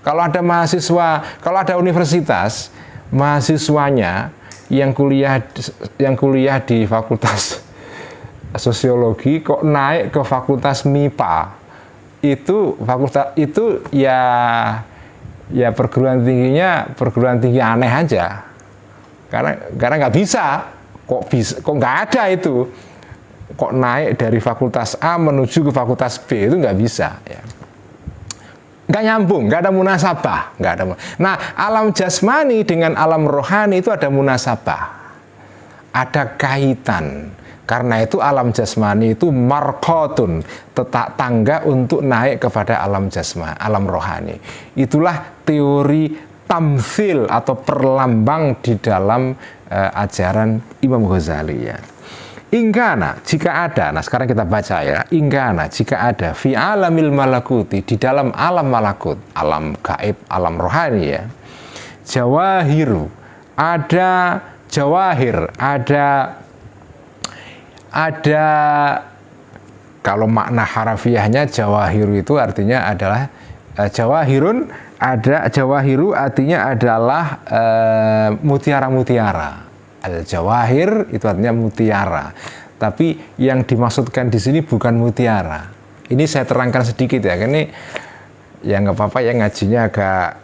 Kalau ada mahasiswa, kalau ada universitas, mahasiswanya yang kuliah di Fakultas Sosiologi kok naik ke Fakultas MIPA, itu fakultas itu ya perguruan tinggi aneh aja. Karena nggak bisa, kok nggak ada itu. Kok naik dari Fakultas A menuju ke Fakultas B, itu nggak bisa, ya. Nggak nyambung, nggak ada munasabah, nggak ada. Nah, alam jasmani dengan alam rohani itu ada munasabah, ada kaitan. Karena itu alam jasmani itu marqatun, tangga untuk naik kepada alam jasmani, alam rohani. Itulah teori tamtsil atau perlambang di dalam ajaran Imam Ghazali, ya. Ingkana, jika ada, nah sekarang kita baca ya, ingkana, jika ada, fi alamil malakuti, di dalam alam malakut, alam gaib, alam rohani, ya, jawahiru, ada jawahir, ada kalau makna harafiahnya jawahiru itu artinya adalah jawahirun, ada jawahiru artinya adalah mutiara-mutiara. Al-jawahir itu artinya mutiara. Tapi yang dimaksudkan di sini bukan mutiara. Ini saya terangkan sedikit ya. Ini ya nggak apa-apa ya, ngajinya agak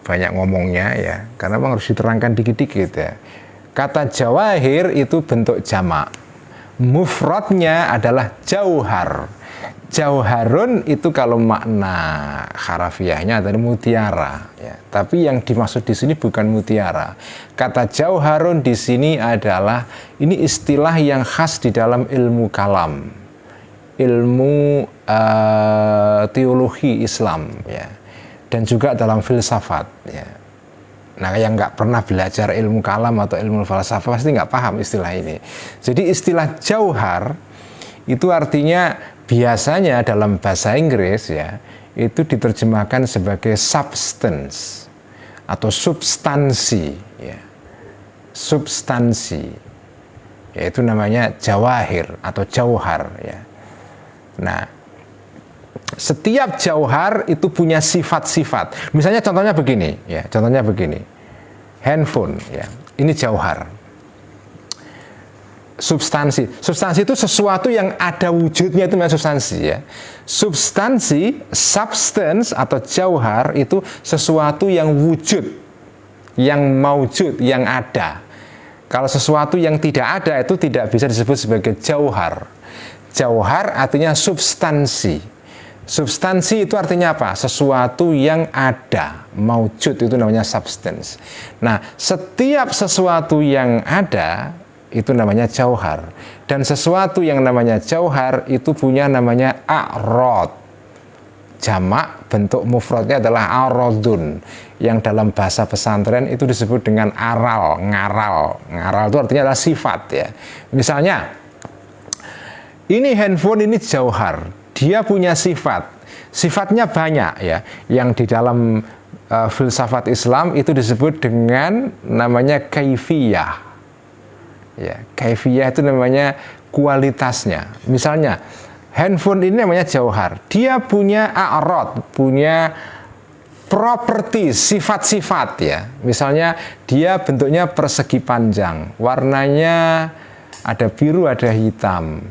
banyak ngomongnya ya. Karena memang harus diterangkan dikit-dikit ya. Kata jawahir itu bentuk jamak. Mufradnya adalah jauhar. Jauharun itu kalau makna harafiahnya adalah mutiara, ya. Tapi yang dimaksud di sini bukan mutiara. Kata jauharun di sini adalah ini istilah yang khas di dalam ilmu kalam, ilmu teologi Islam, ya, dan juga dalam filsafat, ya. Nah, yang nggak pernah belajar ilmu kalam atau ilmu falsafah pasti nggak paham istilah ini. Jadi istilah jauhar itu artinya biasanya dalam bahasa Inggris ya itu diterjemahkan sebagai substance atau substansi, ya. Substansi, yaitu namanya jawahir atau jauhar, ya. Nah, setiap jauhar itu punya sifat-sifat. Misalnya contohnya begini, ya. Contohnya begini, handphone, ya. Ini jauhar. Substansi itu sesuatu yang ada wujudnya, itu namanya substansi, ya. Substansi, substance atau jauhar itu sesuatu yang wujud, yang maujud, yang ada. Kalau sesuatu yang tidak ada itu tidak bisa disebut sebagai jauhar. Jauhar artinya substansi. Substansi itu artinya apa? Sesuatu yang ada, maujud, itu namanya substance. Nah, setiap sesuatu yang ada itu namanya jauhar, dan sesuatu yang namanya jauhar itu punya namanya a'rad. Jamak bentuk mufradnya adalah aradun, yang dalam bahasa pesantren itu disebut dengan aral, ngaral. Ngaral itu artinya adalah sifat, ya. Misalnya ini handphone, ini jauhar, dia punya sifat. Sifatnya banyak, ya. Yang di dalam filsafat Islam itu disebut dengan namanya kaifiyah. Ya, kaifiyah itu namanya kualitasnya. Misalnya, handphone ini namanya jauhar. Dia punya a'rad, punya properti, sifat-sifat, ya. Misalnya, dia bentuknya persegi panjang, warnanya ada biru, ada hitam.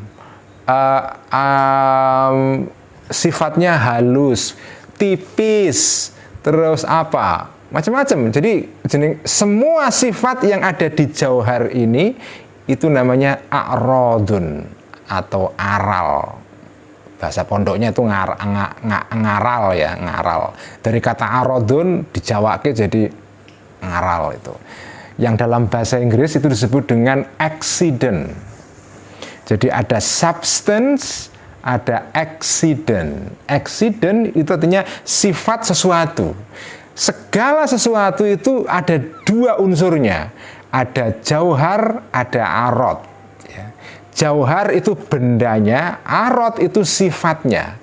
Sifatnya halus, tipis, terus apa? Macam-macam. Jadi semua sifat yang ada di jauhar ini itu namanya a'radun atau aral. bahasa pondoknya itu ngaral ya, ngaral. Dari kata arodun dijawake jadi ngaral itu. Yang dalam bahasa Inggris itu disebut dengan accident. Jadi ada substance, ada accident. Accident itu artinya sifat sesuatu. Segala sesuatu itu ada dua unsurnya. Ada jauhar, ada arod. Ya. Jauhar itu bendanya, arod itu sifatnya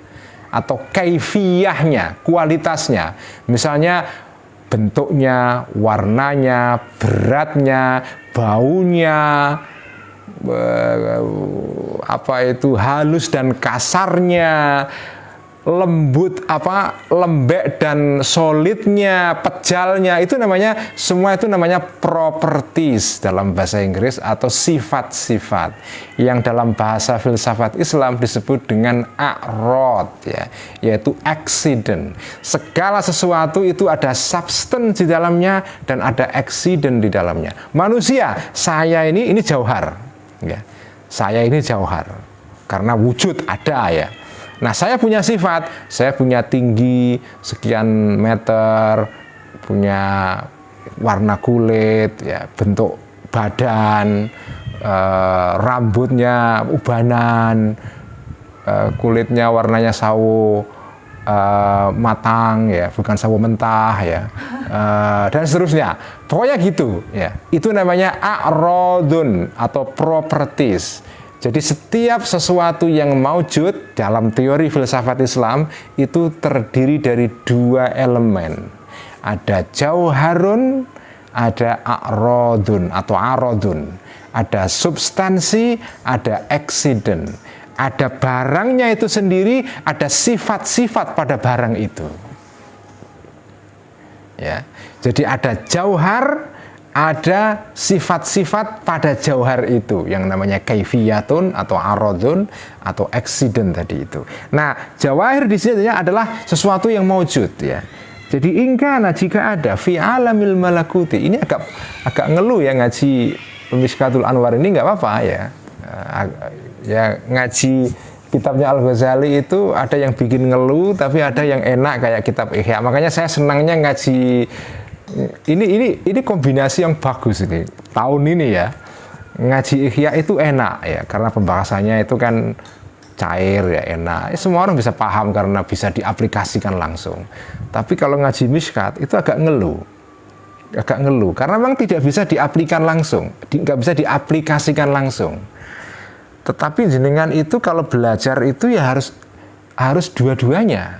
atau kaifiyahnya, kualitasnya. Misalnya bentuknya, warnanya, beratnya, baunya, halus dan kasarnya, lembek dan solidnya, pejalnya, itu namanya, semua itu namanya properties dalam bahasa Inggris atau sifat-sifat yang dalam bahasa filsafat Islam disebut dengan a'rad, ya, yaitu accident. Segala sesuatu itu ada substance di dalamnya dan ada accident di dalamnya. Manusia, saya ini jauhar, ya. Saya ini jauhar karena wujud ada, ya. Nah, saya punya sifat, saya punya tinggi sekian meter, punya warna kulit, ya, bentuk badan, rambutnya ubanan, kulitnya warnanya sawo matang, ya, bukan sawo mentah, ya, dan seterusnya. Pokoknya gitu, ya. Itu namanya a'radun atau properties. Jadi setiap sesuatu yang maujud dalam teori filsafat Islam itu terdiri dari dua elemen. Ada jauharun, ada a'radun atau arodun. Ada substansi, ada accident. Ada barangnya itu sendiri, ada sifat-sifat pada barang itu. Ya. Jadi ada jauhar, ada sifat-sifat pada jauhar itu yang namanya kaifiyatun atau arodun atau accident tadi itu. Nah, jawahir di sini adalah sesuatu yang maujud, ya. Jadi ingkana jika ada fi alamil malakuti. Ini agak ngeluh ya ngaji Mishkatul Anwar ini, nggak apa-apa ya. Ya ngaji kitabnya Al-Ghazali itu ada yang bikin ngeluh tapi ada yang enak kayak kitab Ihya. Makanya saya senangnya ngaji ini kombinasi yang bagus ini tahun ini ya. Ngaji Ihya itu enak ya karena pembahasannya itu kan cair ya, enak. Semua orang bisa paham karena bisa diaplikasikan langsung. Tapi kalau ngaji Mishkat itu agak ngeluh karena memang tidak bisa diaplikasikan langsung, nggak bisa diaplikasikan langsung. Tetapi jenengan itu kalau belajar itu ya harus dua-duanya.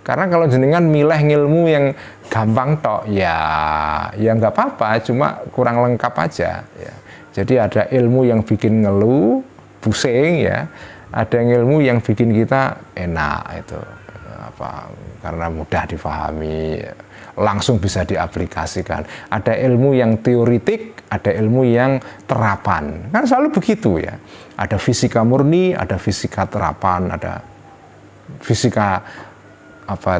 Karena kalau jenengan milih ilmu yang gampang tok, ya nggak apa-apa, cuma kurang lengkap aja. Ya. Jadi ada ilmu yang bikin ngeluh, pusing, ya. Ada ilmu yang bikin kita enak itu, karena mudah difahami, langsung bisa diaplikasikan. Ada ilmu yang teoritik, ada ilmu yang terapan. Kan selalu begitu ya. Ada fisika murni, ada fisika terapan, ada fisika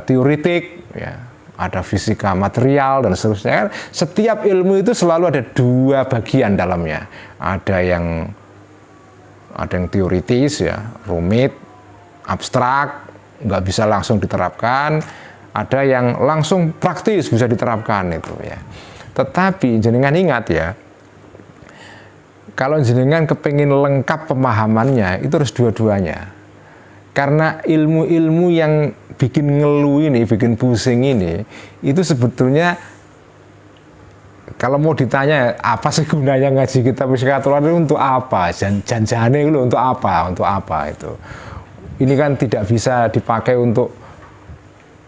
teoritik, ya, ada fisika material dan seterusnya. Setiap ilmu itu selalu ada dua bagian dalamnya. Ada yang teoritis, ya, rumit, abstrak, nggak bisa langsung diterapkan. Ada yang langsung praktis bisa diterapkan itu, ya. Tetapi jenengan ingat ya, kalau jenengan kepingin lengkap pemahamannya itu harus dua-duanya. Karena ilmu-ilmu yang bikin ngeluh ini, bikin pusing ini, itu sebetulnya kalau mau ditanya apa sih gunanya ngaji kitab Mishkatul Anwar untuk apa? Janjane itu untuk apa? Untuk apa itu? Ini kan tidak bisa dipakai untuk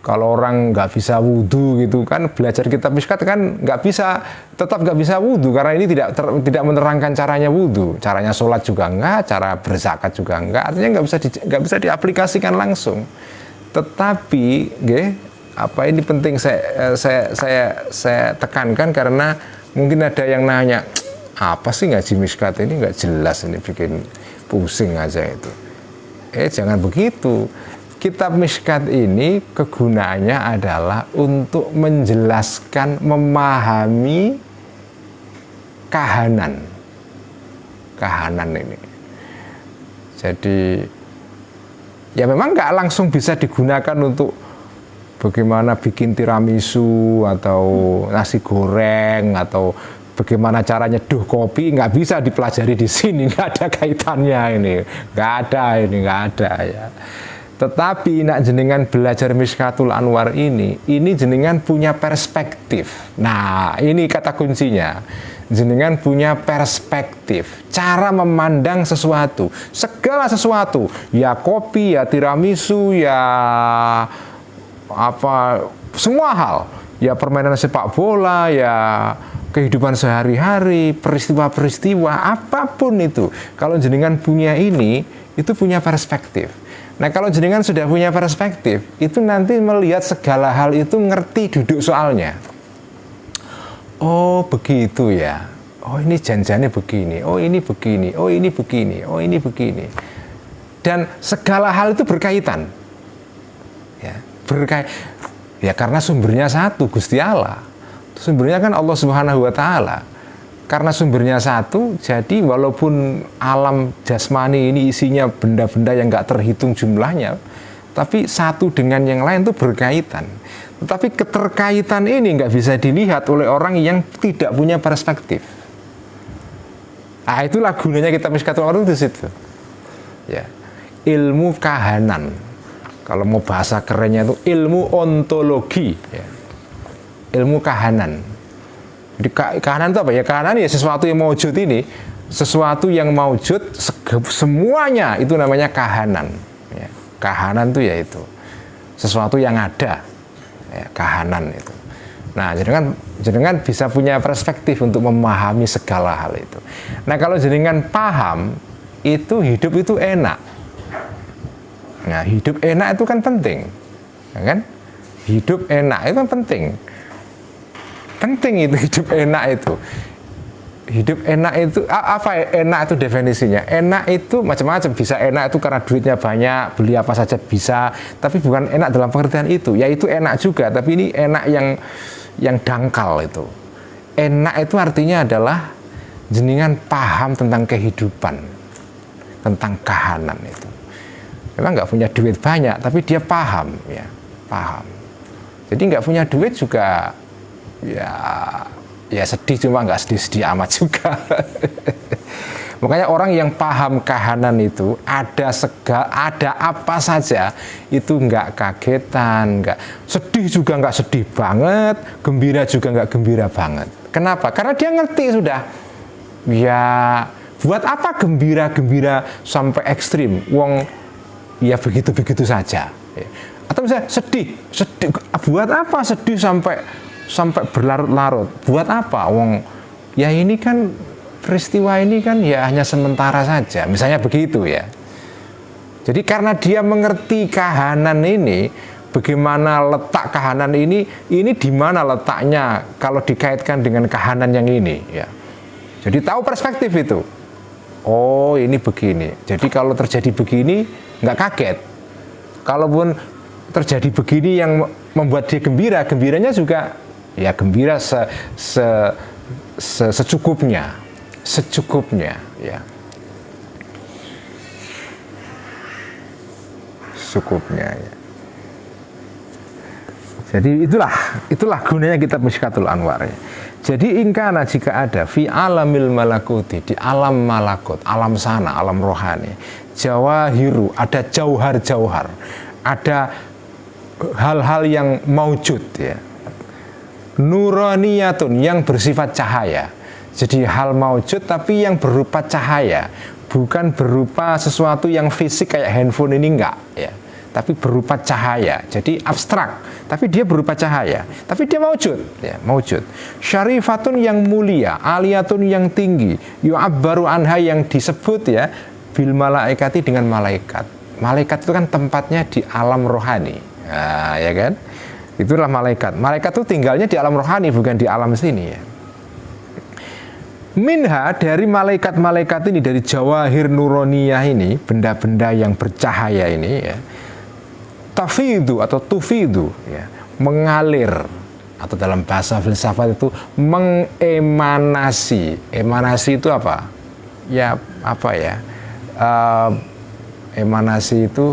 kalau orang nggak bisa wudhu gitu kan, belajar kitab Mishkat kan tetap nggak bisa wudhu karena ini tidak menerangkan caranya wudhu, caranya sholat juga enggak, cara berzakat juga enggak, artinya nggak bisa diaplikasikan langsung. Tetapi, ini penting saya tekankan karena mungkin ada yang nanya, apa sih ngaji Mishkat ini nggak jelas, ini bikin pusing aja itu. Jangan begitu. Kitab Mishkat ini kegunaannya adalah untuk menjelaskan, memahami kahanan ini. Jadi Ya memang nggak langsung bisa digunakan untuk bagaimana bikin tiramisu atau nasi goreng atau bagaimana cara nyeduh kopi, nggak bisa dipelajari di sini, nggak ada kaitannya ini, nggak ada ya. Tetapi nak jenengan belajar Mishkatul Anwar ini jenengan punya perspektif. Nah, ini kata kuncinya. Jenengan punya perspektif, cara memandang sesuatu, segala sesuatu, ya kopi, ya tiramisu, ya apa, semua hal, ya permainan sepak bola, ya kehidupan sehari-hari, peristiwa-peristiwa, apapun itu. Kalau jenengan punya ini, itu punya perspektif. Nah, kalau jenengan sudah punya perspektif, itu nanti melihat segala hal itu ngerti duduk soalnya. Oh, begitu ya. Oh, ini janjiannya begini. Oh, ini begini. Oh, ini begini. Oh, ini begini. Dan segala hal itu berkaitan. Ya, ya karena sumbernya satu, Gusti Allah. Sumbernya kan Allah Subhanahu wa taala. Karena sumbernya satu, jadi walaupun alam jasmani ini isinya benda-benda yang nggak terhitung jumlahnya, tapi satu dengan yang lain itu berkaitan. Tetapi keterkaitan ini nggak bisa dilihat oleh orang yang tidak punya perspektif. Nah, itulah gunanya kita Mishkatul Anwar di situ. Ya, ilmu kahanan. Kalau mau bahasa kerennya itu ilmu ontologi. Ya. Ilmu kahanan. Jadi kahanan itu apa ya? Kahanan ya sesuatu yang maujud ini, sesuatu yang maujud semuanya itu namanya kahanan. Ya, kahanan itu yaitu sesuatu yang ada, ya, kahanan itu. Nah, jenengan bisa punya perspektif untuk memahami segala hal itu. Nah, kalau jenengan paham, itu hidup itu enak. Nah, hidup enak itu kan penting, ya kan? Hidup enak itu kan penting. Penting itu hidup enak itu. Hidup enak itu apa ya? Enak itu definisinya. Enak itu macam-macam, bisa enak itu karena duitnya banyak, beli apa saja bisa, tapi bukan enak dalam pengertian itu. Yaitu enak juga, tapi ini enak yang dangkal itu. Enak itu artinya adalah jenengan paham tentang kehidupan, tentang kahanan itu. Memang nggak punya duit banyak, tapi dia paham, ya, paham. Jadi nggak punya duit juga ya sedih, cuma nggak sedih-sedih amat juga. Makanya orang yang paham kahanan itu ada apa saja itu nggak kagetan, nggak sedih juga nggak sedih banget, gembira juga nggak gembira banget. Kenapa? Karena dia ngerti sudah. Ya buat apa gembira sampai ekstrim? Wong ya begitu-begitu saja. Atau misalnya sedih, buat apa sedih sampai berlarut-larut? Buat apa? Wong ya ini kan peristiwa ini kan ya hanya sementara saja. Misalnya begitu ya. Jadi karena dia mengerti kahanan ini, bagaimana letak kahanan ini di mana letaknya kalau dikaitkan dengan kahanan yang ini ya. Jadi tahu perspektif itu. Oh, ini begini. Jadi kalau terjadi begini nggak kaget. Kalaupun terjadi begini yang membuat dia gembira, gembiranya juga ya gembira secukupnya ya. Secukupnya ya. Jadi itulah gunanya kitab Mishkatul Anwar ya. Jadi ingkana jika ada fi alamil malakuti, di alam malakut, alam sana, alam rohani, jawahiru, ada jauhar, ada hal-hal yang maujud ya. Nuraniyatun, yang bersifat cahaya. Jadi hal maujud tapi yang berupa cahaya, bukan berupa sesuatu yang fisik kayak handphone ini enggak ya. Tapi berupa cahaya, jadi abstrak, tapi dia berupa cahaya, tapi dia maujud, ya, maujud. Syarifatun yang mulia, aliyatun yang tinggi, yu'abbaru anha yang disebut ya, bil malaikati dengan malaikat. Malaikat itu kan tempatnya di alam rohani, nah, ya kan? Itulah malaikat. Malaikat itu tinggalnya di alam rohani, bukan di alam sini ya. Minha, dari malaikat-malaikat ini, dari jawahir nuroniyah ini, benda-benda yang bercahaya ini ya, tafidu atau tufidu ya, mengalir, atau dalam bahasa filsafat itu mengemanasi. Emanasi itu apa? Ya apa ya? Emanasi itu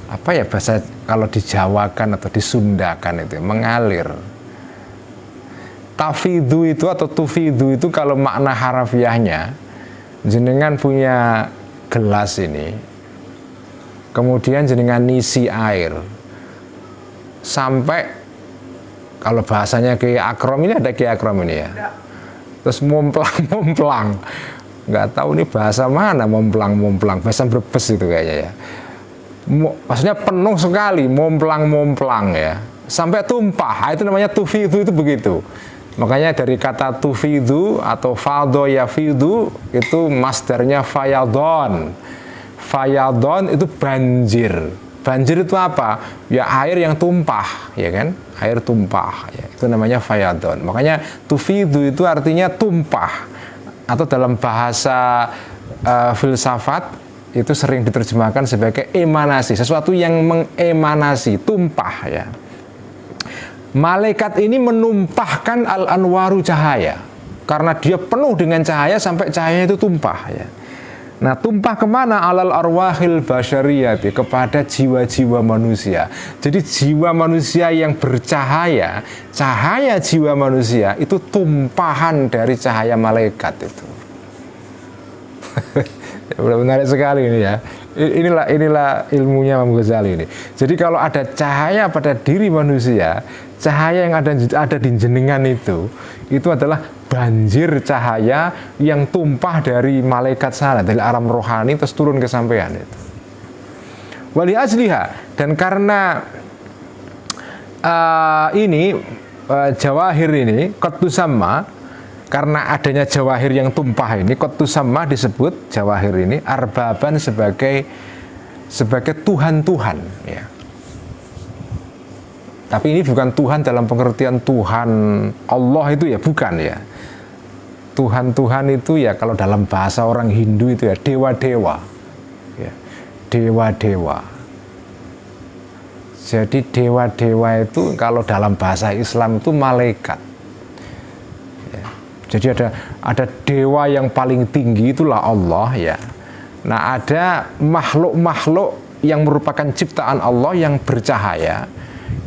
apa ya bahasa kalau dijawakan atau disundakan itu mengalir. Tafidu itu atau tufidu itu kalau makna harafiahnya, jenengan punya gelas ini, kemudian jenengan ngisi air sampai, kalau bahasanya Kiai Akrom ini, ada Kiai Akrom ini ya, terus momplang, nggak tahu ini bahasa mana, momplang, bahasa Brebes itu kayaknya ya. Maksudnya penuh sekali, momplang ya, sampai tumpah. Itu namanya tufidu, itu begitu. Makanya dari kata tufidu atau fadho yafidu itu masdarnya fayadon. Fayadon itu banjir. Banjir itu apa? Ya air yang tumpah, ya kan? Air tumpah, ya. Itu namanya fayadon. Makanya tufidu itu artinya tumpah. Atau dalam bahasa filsafat itu sering diterjemahkan sebagai emanasi, sesuatu yang mengemanasi, tumpah ya. Malaikat ini menumpahkan al-anwaru cahaya, karena dia penuh dengan cahaya sampai cahaya itu tumpah ya. Nah, tumpah kemana? Alal arwahil basyariyati, kepada jiwa-jiwa manusia. Jadi jiwa manusia yang bercahaya, cahaya jiwa manusia itu tumpahan dari cahaya malaikat itu. Menarik sekali ini ya. Inilah ilmunya Imam Ghazali ini. Jadi kalau ada cahaya pada diri manusia, cahaya yang ada di jenengan itu adalah banjir cahaya yang tumpah dari malaikat sana, dari alam rohani terus turun ke sampean itu. Wali asliha, dan karena jawahir ini qad tusamma, karena adanya jawahir yang tumpah ini, qad tusamma disebut jawahir ini arbaban sebagai Tuhan-Tuhan ya. Tapi ini bukan Tuhan dalam pengertian Tuhan Allah itu ya, bukan ya. Tuhan-Tuhan itu ya kalau dalam bahasa orang Hindu itu ya dewa-dewa ya. Dewa-dewa. Jadi dewa-dewa itu kalau dalam bahasa Islam itu malaikat ya. Jadi ada dewa yang paling tinggi, itulah Allah ya. Nah, ada makhluk-makhluk yang merupakan ciptaan Allah yang bercahaya,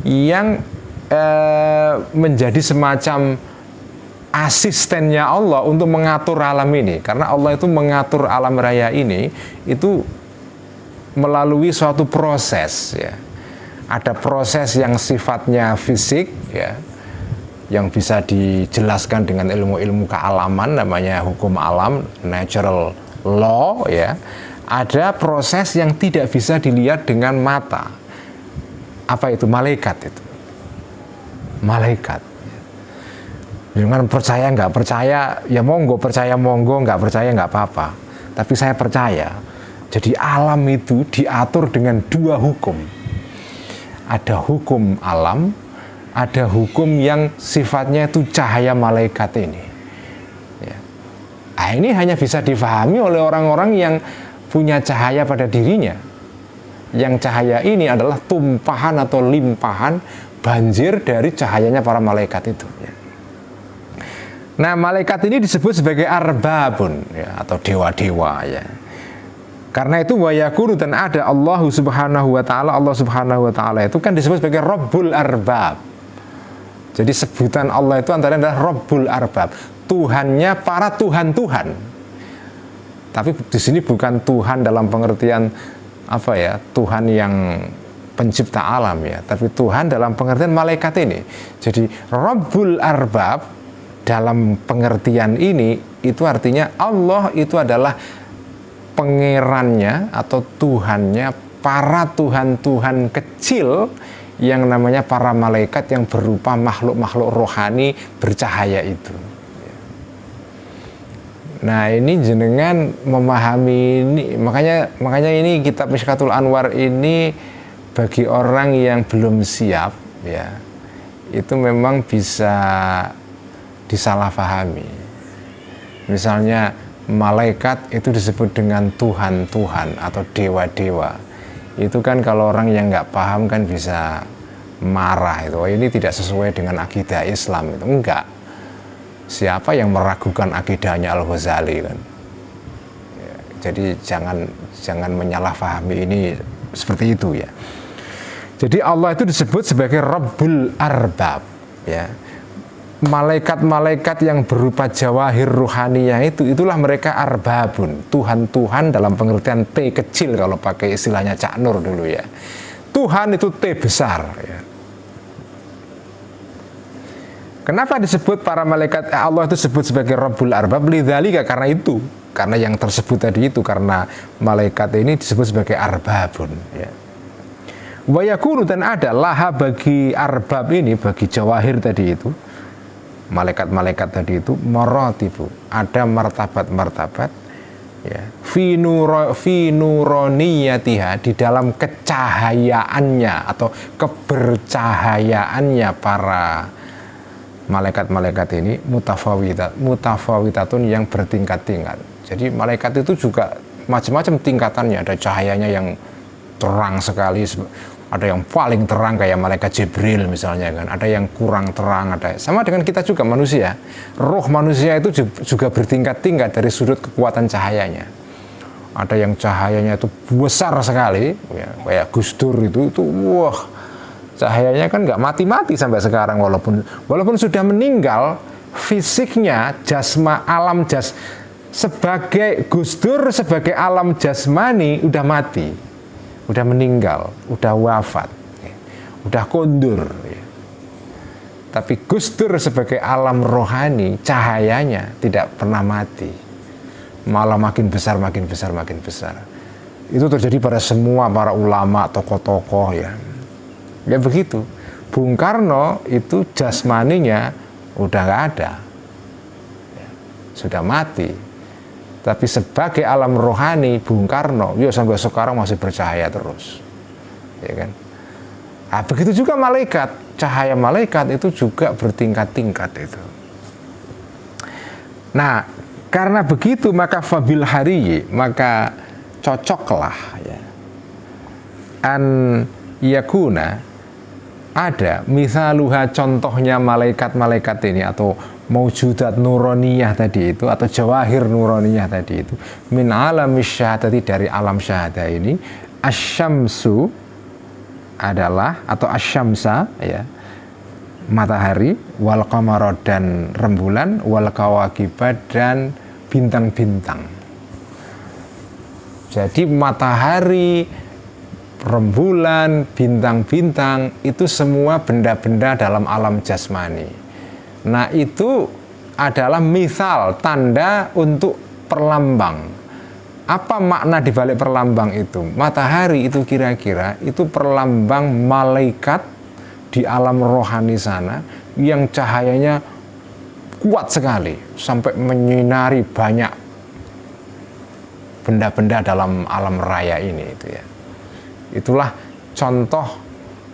yang menjadi semacam asistennya Allah untuk mengatur alam ini. Karena Allah itu mengatur alam raya ini itu melalui suatu proses ya. Ada proses yang sifatnya fisik ya, yang bisa dijelaskan dengan ilmu-ilmu kealaman, namanya hukum alam, natural law ya. Ada proses yang tidak bisa dilihat dengan mata. Apa itu? Malaikat itu. Malaikat. Jangan percaya nggak percaya, ya monggo, percaya monggo, nggak percaya nggak apa-apa. Tapi saya percaya. Jadi alam itu diatur dengan dua hukum. Ada hukum alam, ada hukum yang sifatnya itu cahaya malaikat ini. Ya. Nah, ini hanya bisa difahami oleh orang-orang yang punya cahaya pada dirinya. Yang cahaya ini adalah tumpahan atau limpahan banjir dari cahayanya para malaikat itu ya. Nah, malaikat ini disebut sebagai arbabun ya, atau dewa-dewa ya. Karena itu wayakunu, dan ada Allah Subhanahu wa taala. Allah Subhanahu wa taala itu kan disebut sebagai Rabbul Arbab. Jadi sebutan Allah itu antara adalah Rabbul Arbab, Tuhannya para Tuhan-Tuhan. Tapi di sini bukan Tuhan dalam pengertian apa ya, Tuhan yang pencipta alam ya, tapi Tuhan dalam pengertian malaikat ini. Jadi Rabbul Arbab dalam pengertian ini itu artinya Allah itu adalah pangerannya atau Tuhannya para Tuhan-Tuhan kecil yang namanya para malaikat yang berupa makhluk-makhluk rohani bercahaya itu. Nah, ini jenengan memahami ini, makanya ini kitab Mishkatul Anwar ini bagi orang yang belum siap ya, itu memang bisa disalahpahami. Misalnya malaikat itu disebut dengan Tuhan-Tuhan atau dewa-dewa. Itu kan kalau orang yang nggak paham kan bisa marah itu. Ini tidak sesuai dengan akidah Islam itu. Enggak. Siapa yang meragukan akidahnya Al-Ghazali kan? Ya, jadi jangan menyalahpahami ini seperti itu ya. Jadi Allah itu disebut sebagai Rabbul Arbab ya. Malaikat-malaikat yang berupa jawahir ruhaniyah itulah mereka arbabun, Tuhan-Tuhan dalam pengertian T kecil kalau pakai istilahnya Cak Nur dulu ya. Tuhan itu T besar ya. Kenapa disebut para malaikat Allah itu disebut sebagai Rabbul Arbab? Lidzalika, karena itu, karena yang tersebut tadi itu, karena malaikat ini disebut sebagai arbabun ya. Wa yakunu, dan ada laha bagi arbab ini, bagi jawahir tadi itu, malaikat-malaikat tadi itu maratibu, ada martabat-martabat ya, fi nuroniyatiha, di dalam kecahayaannya atau kebercahayaannya para malaikat-malaikat ini mutafawitatun, yang bertingkat-tingkat. Jadi malaikat itu juga macam-macam tingkatannya, ada cahayanya yang terang sekali, ada yang paling terang kayak malaikat Jibril misalnya kan, ada yang kurang terang, ada sama dengan kita juga manusia. Roh manusia itu juga bertingkat-tingkat dari sudut kekuatan cahayanya. Ada yang cahayanya itu besar sekali, ya, kayak Gus Dur itu wah, cahayanya kan nggak mati-mati sampai sekarang, walaupun sudah meninggal, fisiknya alam sebagai Gus Dur, sebagai alam jasmani udah mati, udah meninggal, udah wafat, udah kondur. Tapi Gus Dur sebagai alam rohani, cahayanya tidak pernah mati, malah makin besar, makin besar, makin besar. Itu terjadi pada semua para ulama, tokoh-tokoh ya. Ya begitu. Bung Karno itu jasmaninya udah nggak ada, sudah mati. Tapi sebagai alam rohani, Bung Karno ya sampai sekarang masih bercahaya terus, ya kan? Nah, begitu juga malaikat, cahaya malaikat itu juga bertingkat-tingkat itu. Nah, karena begitu maka fabil hari, maka cocoklah ya, an yakuna, ada misaluha, contohnya malaikat-malaikat ini atau maujudat nuroniyah tadi itu, atau jawahir nuroniyah tadi itu, min alamis syahadati, dari alam syahadah ini, asyamsu adalah, atau asyamsa ya, matahari, wal qamara, dan rembulan, wal kawakiba, dan bintang-bintang. Jadi matahari, rembulan, bintang-bintang itu semua benda-benda dalam alam jasmani. Nah, itu adalah misal, tanda untuk perlambang. Apa makna di balik perlambang itu? Matahari itu kira-kira itu perlambang malaikat di alam rohani sana yang cahayanya kuat sekali sampai menyinari banyak benda-benda dalam alam raya ini itu ya. Itulah contoh,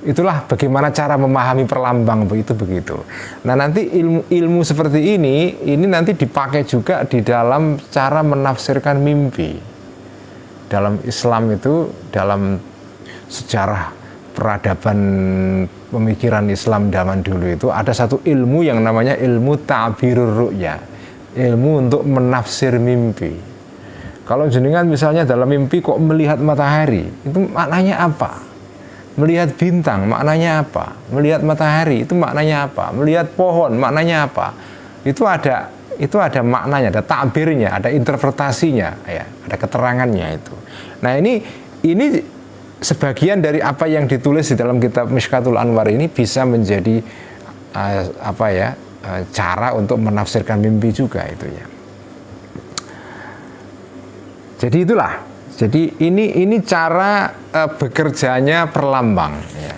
itulah bagaimana cara memahami perlambang itu begitu. Nah, nanti ilmu seperti ini nanti dipakai juga di dalam cara menafsirkan mimpi. Dalam Islam itu, dalam sejarah peradaban pemikiran Islam zaman dulu itu ada satu ilmu yang namanya ilmu ta'birur ru'ya, ilmu untuk menafsir mimpi. Kalau jenengan misalnya dalam mimpi kok melihat matahari, itu maknanya apa? Melihat bintang, maknanya apa? Melihat matahari, itu maknanya apa? Melihat pohon, maknanya apa? Itu ada maknanya, ada takbirnya, ada interpretasinya, ya, ada keterangannya itu. Nah, ini sebagian dari apa yang ditulis di dalam kitab Mishkatul Anwar ini bisa menjadi cara untuk menafsirkan mimpi juga itu ya. Jadi itulah. Jadi ini cara bekerjanya perlambang ya.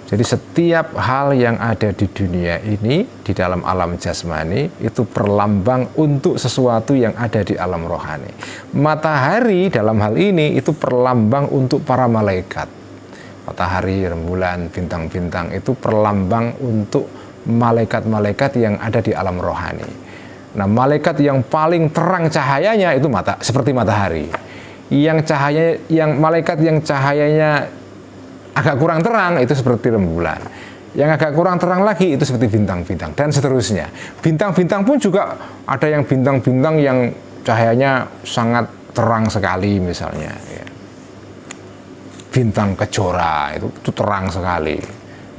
Jadi setiap hal yang ada di dunia ini, di dalam alam jasmani, itu perlambang untuk sesuatu yang ada di alam rohani. Matahari dalam hal ini itu perlambang untuk para malaikat. Matahari, rembulan, bintang-bintang itu perlambang untuk malaikat-malaikat yang ada di alam rohani. Nah, malaikat yang paling terang cahayanya itu seperti matahari. Malaikat yang cahayanya agak kurang terang itu seperti rembulan. Yang agak kurang terang lagi itu seperti bintang-bintang, dan seterusnya. Bintang-bintang pun juga ada yang bintang-bintang yang cahayanya sangat terang sekali misalnya ya. bintang kejora itu terang sekali,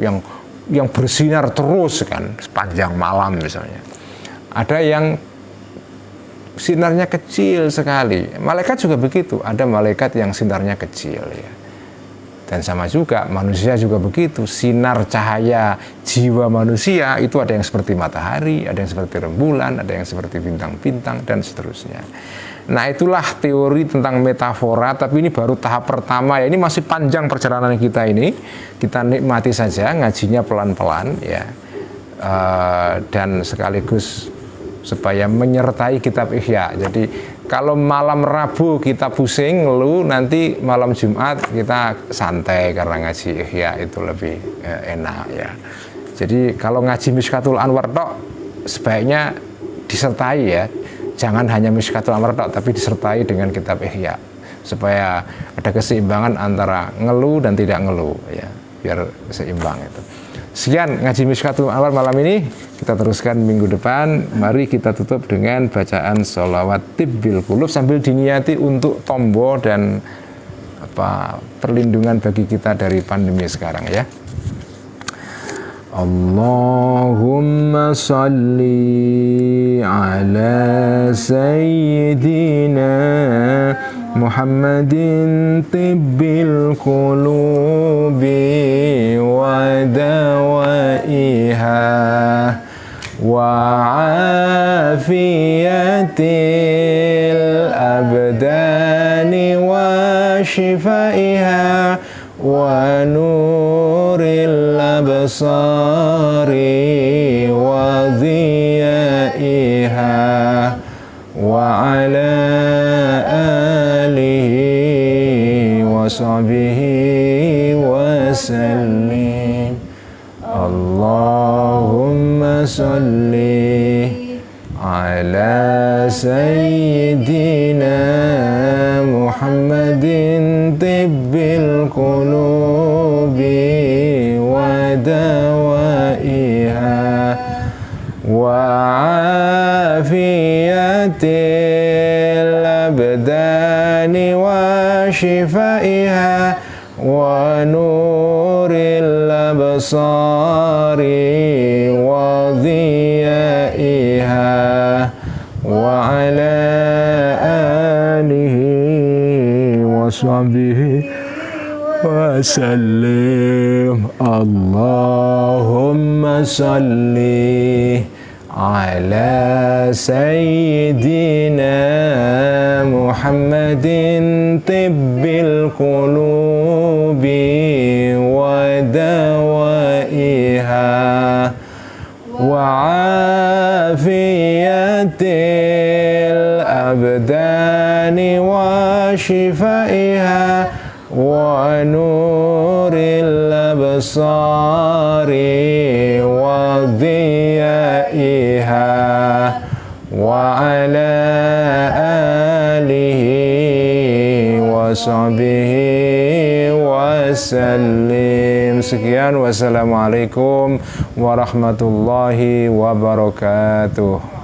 yang bersinar terus kan sepanjang malam misalnya. Ada yang sinarnya kecil sekali. Malaikat juga begitu, ada malaikat yang sinarnya kecil ya. Dan sama juga manusia juga begitu, sinar cahaya jiwa manusia itu ada yang seperti matahari, ada yang seperti rembulan, ada yang seperti bintang-bintang dan seterusnya. Nah, itulah teori tentang metafora, tapi ini baru tahap pertama ya. Ini masih panjang perjalanan kita ini. Kita nikmati saja, ngajinya pelan-pelan ya. Dan sekaligus supaya menyertai kitab Ihya. Jadi kalau malam Rabu kita pusing, ngeluh, nanti malam Jumat kita santai karena ngaji Ihya itu lebih enak ya. Jadi kalau ngaji Mishkatul Anwar tok, sebaiknya disertai ya. Jangan hanya Mishkatul Anwar tok, tapi disertai dengan kitab Ihya. Supaya ada keseimbangan antara ngeluh dan tidak ngeluh ya. Biar seimbang itu. Sekian ngaji Mishkatul Anwar malam ini, kita teruskan minggu depan. Mari kita tutup dengan bacaan sholawat tibbil qulub sambil diniati untuk tombo dan perlindungan bagi kita dari pandemi sekarang ya. Allahumma salli ala sayyidina Muhammadin tibbil qulubi wa dawaiha wa afiyatil abdani wa shifaiha wa nuril absari wa dhiyaiha wa ala sahbihi wa sallim. Allahumma salli ala sayyidina Muhammadin tibbil qulubi wa dawaiha wa afiyatil abdani wa shifaiha wa nuril absari wa dhiyaiha wa ala alihi wa sahbihi wa sallim. Allahumma salli ala sayyidina Muhammadin tibbil qulubi wa dawaiha wa afiyatil abdani wa shifaiha wa nuril absari wa dhiyaiha wa ala alihi wa sahbihi wa sallim. Sekian, wassalamualaikum warahmatullahi wabarakatuh.